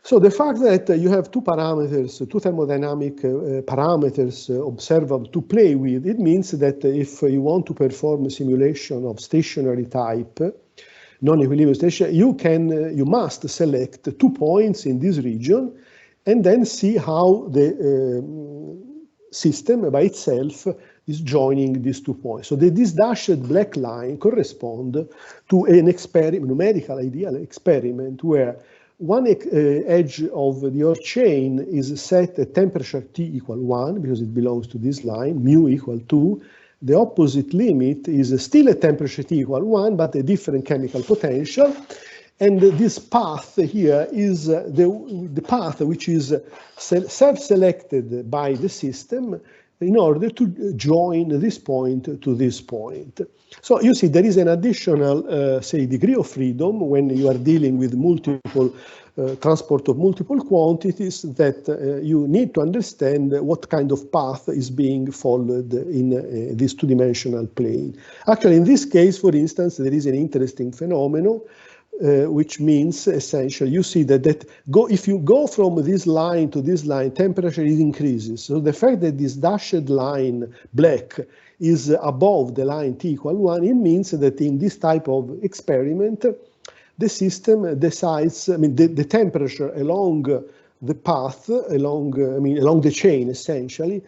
So the fact that you have two parameters, two thermodynamic parameters observable to play with, it means that if you want to perform a simulation of stationary type, non-equilibrium station, you must select 2 points in this region and then see how the system by itself is joining these 2 points. So this dashed black line corresponds to an experiment, numerical ideal experiment, where one edge of your chain is set at temperature T equal 1, because it belongs to this line, mu equal 2. The opposite limit is still at temperature T equal 1, but a different chemical potential. And this path here is the path which is self-selected by the system in order to join this point to this point. So you see there is an additional, say, degree of freedom when you are dealing with multiple transport of multiple quantities, that you need to understand what kind of path is being followed in this two-dimensional plane. Actually, in this case, for instance, there is an interesting phenomenon, which means essentially you see that if you go from this line to this line, temperature increases. So the fact that this dashed line black is above the line T equal 1, it means that in this type of experiment, the system decides, the temperature along the path, along the chain essentially,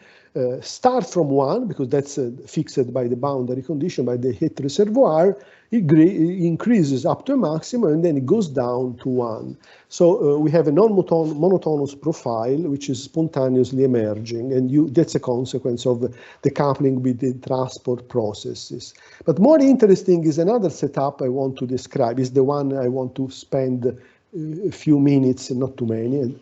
start from 1, because that's fixed by the boundary condition, by the heat reservoir. It increases up to a maximum, and then it goes down to 1. So we have a non-monotonous profile, which is spontaneously emerging, and that's a consequence of the coupling with the transport processes. But more interesting is another setup I want to describe, is the one I want to spend a few minutes, not too many,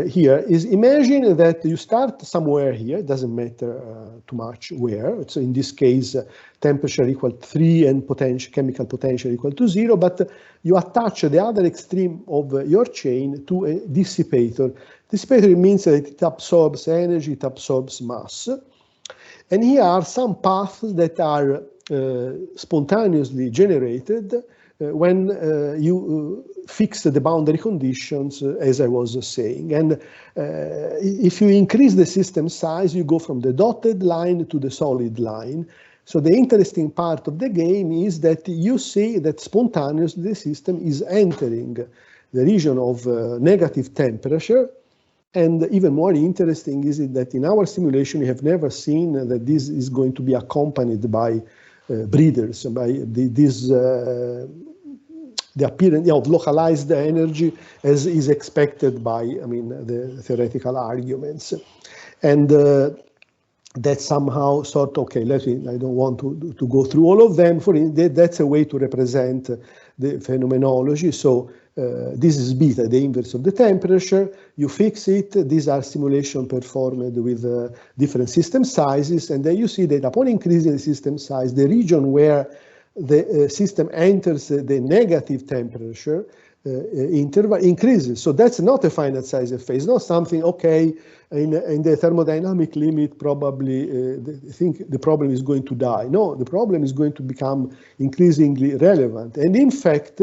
here, is imagine that you start somewhere here, it doesn't matter too much where. So in this case, temperature equal to 3 and chemical potential equal to 0, but you attach the other extreme of your chain to a dissipator. Dissipator means that it absorbs energy, it absorbs mass. And here are some paths that are spontaneously generated when you fix the boundary conditions, as I was saying. And if you increase the system size, you go from the dotted line to the solid line. So the interesting part of the game is that you see that spontaneously the system is entering the region of negative temperature. And even more interesting is that in our simulation, we have never seen that this is going to be accompanied by breathers, by the appearance of localized energy as is expected by, the theoretical arguments. And that somehow sort of, okay, I don't want to go through all of them. That's a way to represent the phenomenology. So this is beta, the inverse of the temperature. You fix it. These are simulations performed with different system sizes. And then you see that upon increasing the system size, the region where the system enters the negative temperature interval increases. So that's not a finite size effect. It's not something, okay, in the thermodynamic limit, probably I think the problem is going to die. No, the problem is going to become increasingly relevant. And in fact,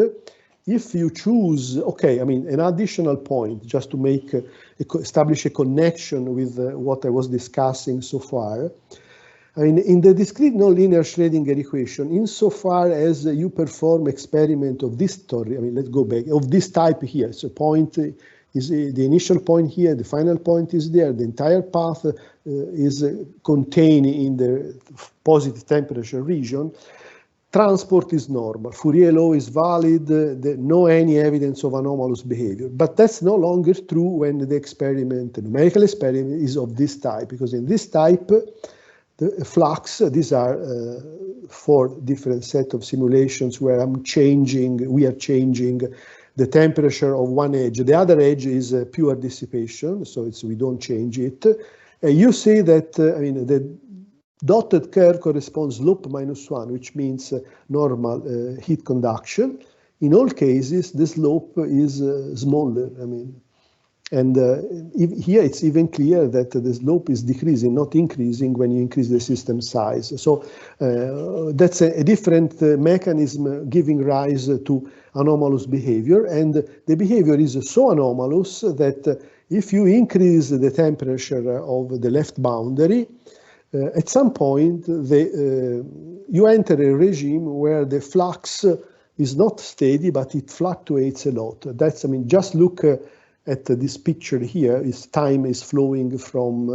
if you choose, okay, I mean, an additional point, just to make establish a connection with what I was discussing so far. I mean, in the discrete nonlinear Schroedinger equation, insofar as you perform experiment of this story, I mean, let's go back, of this type here. So point is the initial point here, the final point is there, the entire path is contained in the positive temperature region. Transport is normal, Fourier law is valid, no any evidence of anomalous behavior. But that's no longer true when the experiment, the numerical experiment, is of this type, because in this type, the flux, these are 4 different set of simulations where we are changing the temperature of one edge. The other edge is pure dissipation, so we don't change it. You see that, I mean, the dotted curve corresponds slope -1, which means normal heat conduction. In all cases, the slope is smaller. I mean, and here it's even clear that the slope is decreasing, not increasing when you increase the system size. So that's a different mechanism giving rise to anomalous behavior. And the behavior is so anomalous that if you increase the temperature of the left boundary, at some point you enter a regime where the flux is not steady, but it fluctuates a lot. That's, I mean, just look at this picture here, time is flowing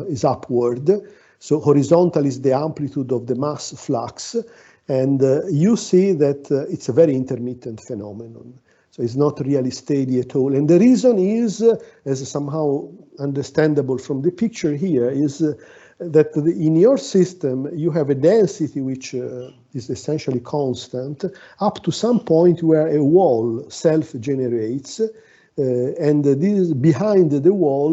is upward. So horizontal is the amplitude of the mass flux. And you see that it's a very intermittent phenomenon. So it's not really steady at all. And the reason is, as somehow understandable from the picture here, is that in your system, you have a density which is essentially constant up to some point where a wall self-generates. And this, behind the wall,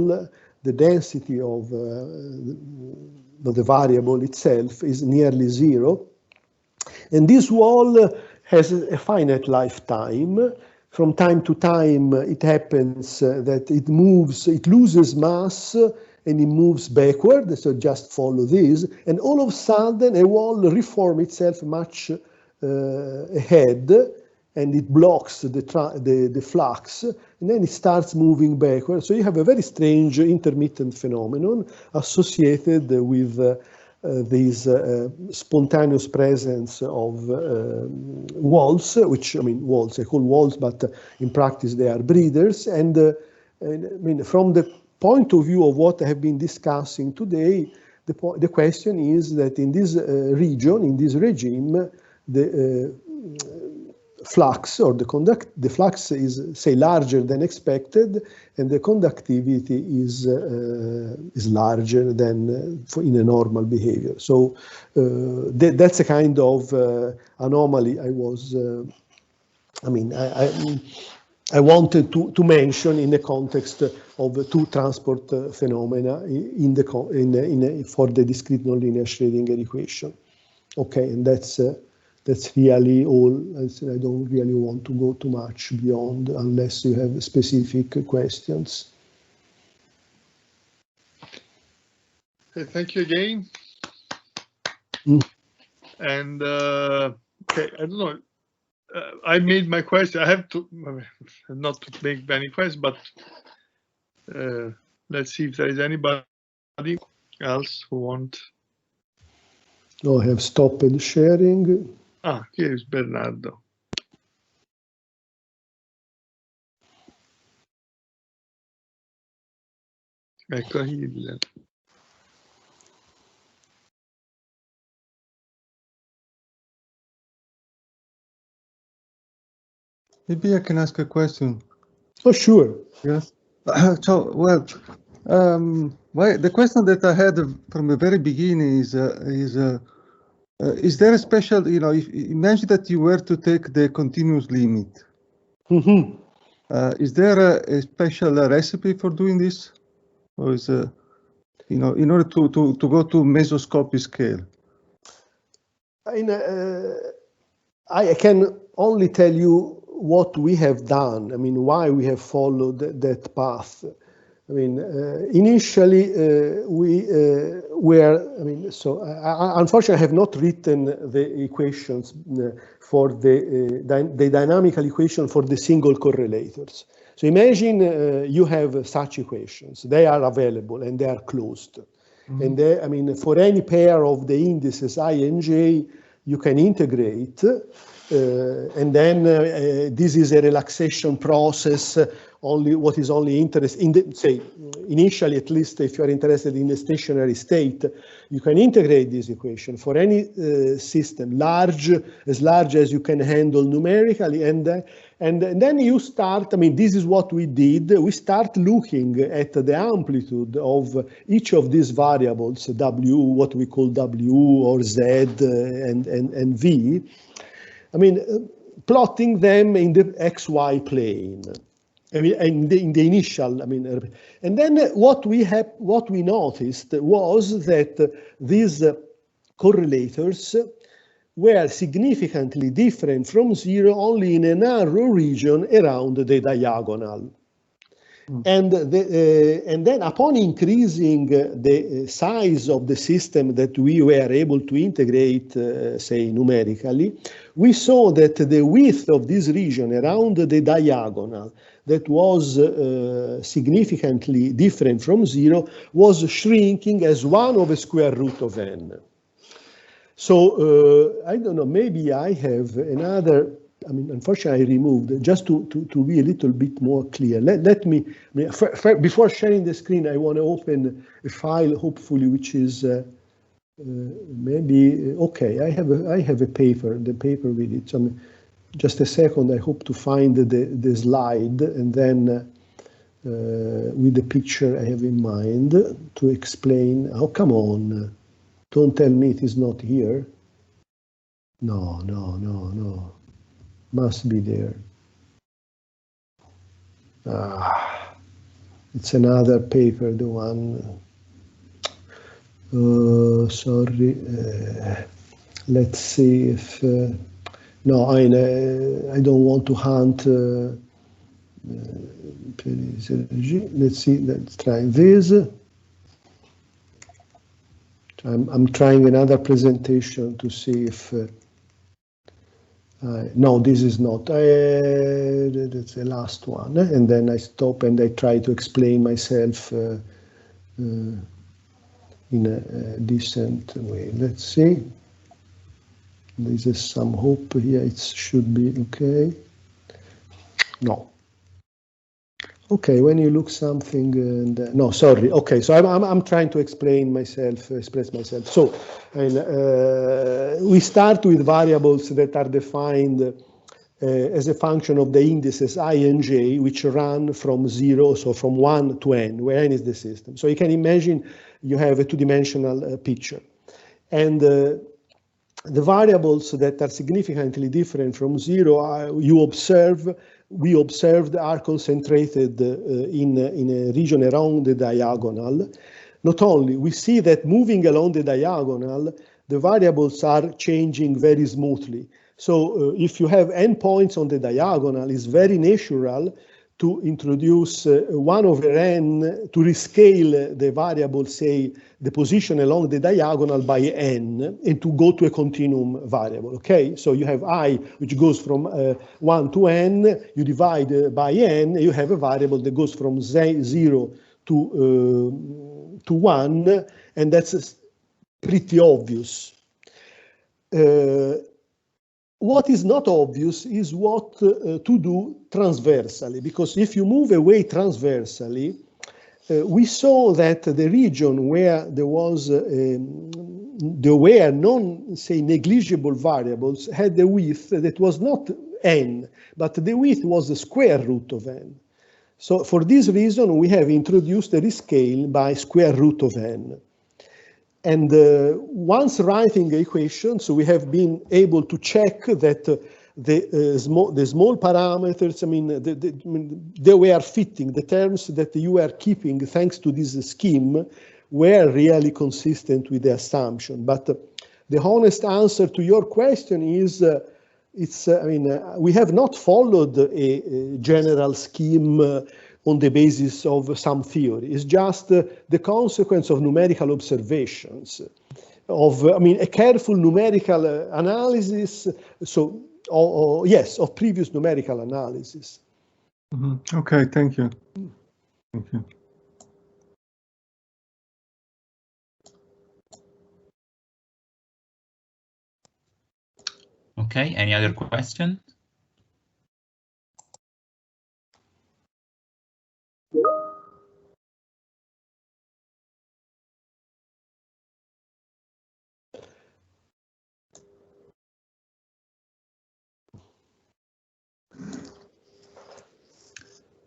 the density of the variable itself is nearly 0. And this wall has a finite lifetime. From time to time, it happens that it loses mass and it moves backward. So just follow this. And all of a sudden, a wall reforms itself much ahead, and it blocks the flux, and then it starts moving backward. So you have a very strange intermittent phenomenon associated with this spontaneous presence of walls, which, I mean, walls, I call walls, but in practice they are breathers. And I mean, from the point of view of what I have been discussing today, the question is that in this region, in this regime, the flux or the flux is, say, larger than expected, and the conductivity is larger than in a normal behavior. So that's a kind of anomaly I was, I mean, I wanted to mention in the context of 2 transport phenomena for the discrete nonlinear Schroedinger equation. Okay, and that's really all. I don't really want to go too much beyond unless you have specific questions. Okay, thank you again. And okay, I don't know. I made my question. I have to not to make many questions, but let's see if there is anybody else who want. Oh, I have stopped sharing. Ah, here is Bernardo. Ecco il. Maybe I can ask a question. Oh, sure. Yes. So, well, the question that I had from the very beginning is there a special, if imagine that you were to take the continuous limit. Mm-hmm. Is there a special recipe for doing this, or is in order to go to mesoscopic scale? I can only tell you what we have done, I mean, why we have followed that path. I mean, initially we were, I mean, so unfortunately I have not written the equations for the dynamical equation for the single correlators. So imagine you have such equations. They are available and they are closed. Mm-hmm. And they, I mean, for any pair of the indices I and j, you can integrate. And then this is a relaxation process. Only what is only interested in the, say, initially, at least if you are interested in the stationary state, you can integrate this equation for any system, as large as you can handle numerically, and then you start, I mean, this is what we did. We start looking at the amplitude of each of these variables, W, what we call W or Z and V. I mean, plotting them in the XY plane. I mean, in the initial, I mean, and then what we noticed was that these correlators were significantly different from zero only in a narrow region around the diagonal. And then upon increasing the size of the system that we were able to integrate, say, numerically, we saw that the width of this region around the diagonal that was significantly different from zero was shrinking as 1 over square root of n. So I don't know, maybe I have another, I mean, unfortunately I removed, just to be a little bit more clear. Let me, before sharing the screen, I want to open a file, hopefully, which is maybe, okay, I have a paper, the paper with it. So, just a second, I hope to find the slide, and then with the picture I have in mind to explain. Oh, come on. Don't tell me it is not here. No. Must be there. It's another paper, the one. Sorry. Let's see if. No, I don't want to hunt. Let's see. Let's try this. I'm trying another presentation to see if. No, this is not. That's the last one. And then I stop and I try to explain myself in a decent way. Let's see. This is some hope here. It should be okay. No. Okay, when you look something and no, sorry. Okay, so I'm trying to explain myself, express myself. So, we start with variables that are defined as a function of the indices I and j, which run from 0, so from 1 to n, where n is the system. So you can imagine you have a two-dimensional picture, and the variables that are significantly different from 0 we observed are concentrated in a region around the diagonal. Not only, we see that moving along the diagonal, the variables are changing very smoothly. So if you have n points on the diagonal, it's very natural to introduce 1 over n to rescale the variable, say, the position along the diagonal by n, and to go to a continuum variable, okay? So you have I, which goes from 1 to n, you divide by n, you have a variable that goes from 0 to 1, and that's pretty obvious. What is not obvious is what to do transversally, because if you move away transversally, we saw that the region where there were say, negligible variables had the width that was not n, but the width was the square root of n. So for this reason, we have introduced a rescale by square root of n. And once writing the equation, so we have been able to check that the small parameters, I mean, they were fitting, the terms that you were keeping thanks to this scheme were really consistent with the assumption. But the honest answer to your question is it's, I mean, we have not followed a general scheme on the basis of some theory. It's just the consequence of numerical observations, of, I mean, a careful numerical analysis, so, yes, of previous numerical analysis. Mm-hmm. Okay, thank you. Thank you. Okay, any other question?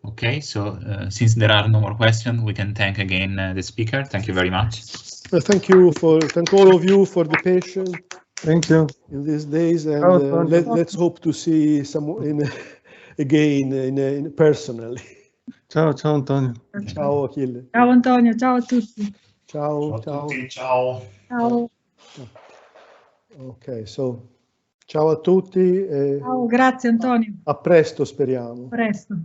Okay, so since there are no more questions, we can thank again the speaker. Thank you very much. Thank all of you for the patience. Thank you. In these days, and let's hope to see someone again personally. Ciao, ciao Antonio. Ciao Achille. Ciao Antonio, ciao a tutti. Ciao, Ciao a tutti, ciao. Ciao. Ok, so ciao a tutti. Ciao, grazie Antonio. A presto, speriamo. A presto.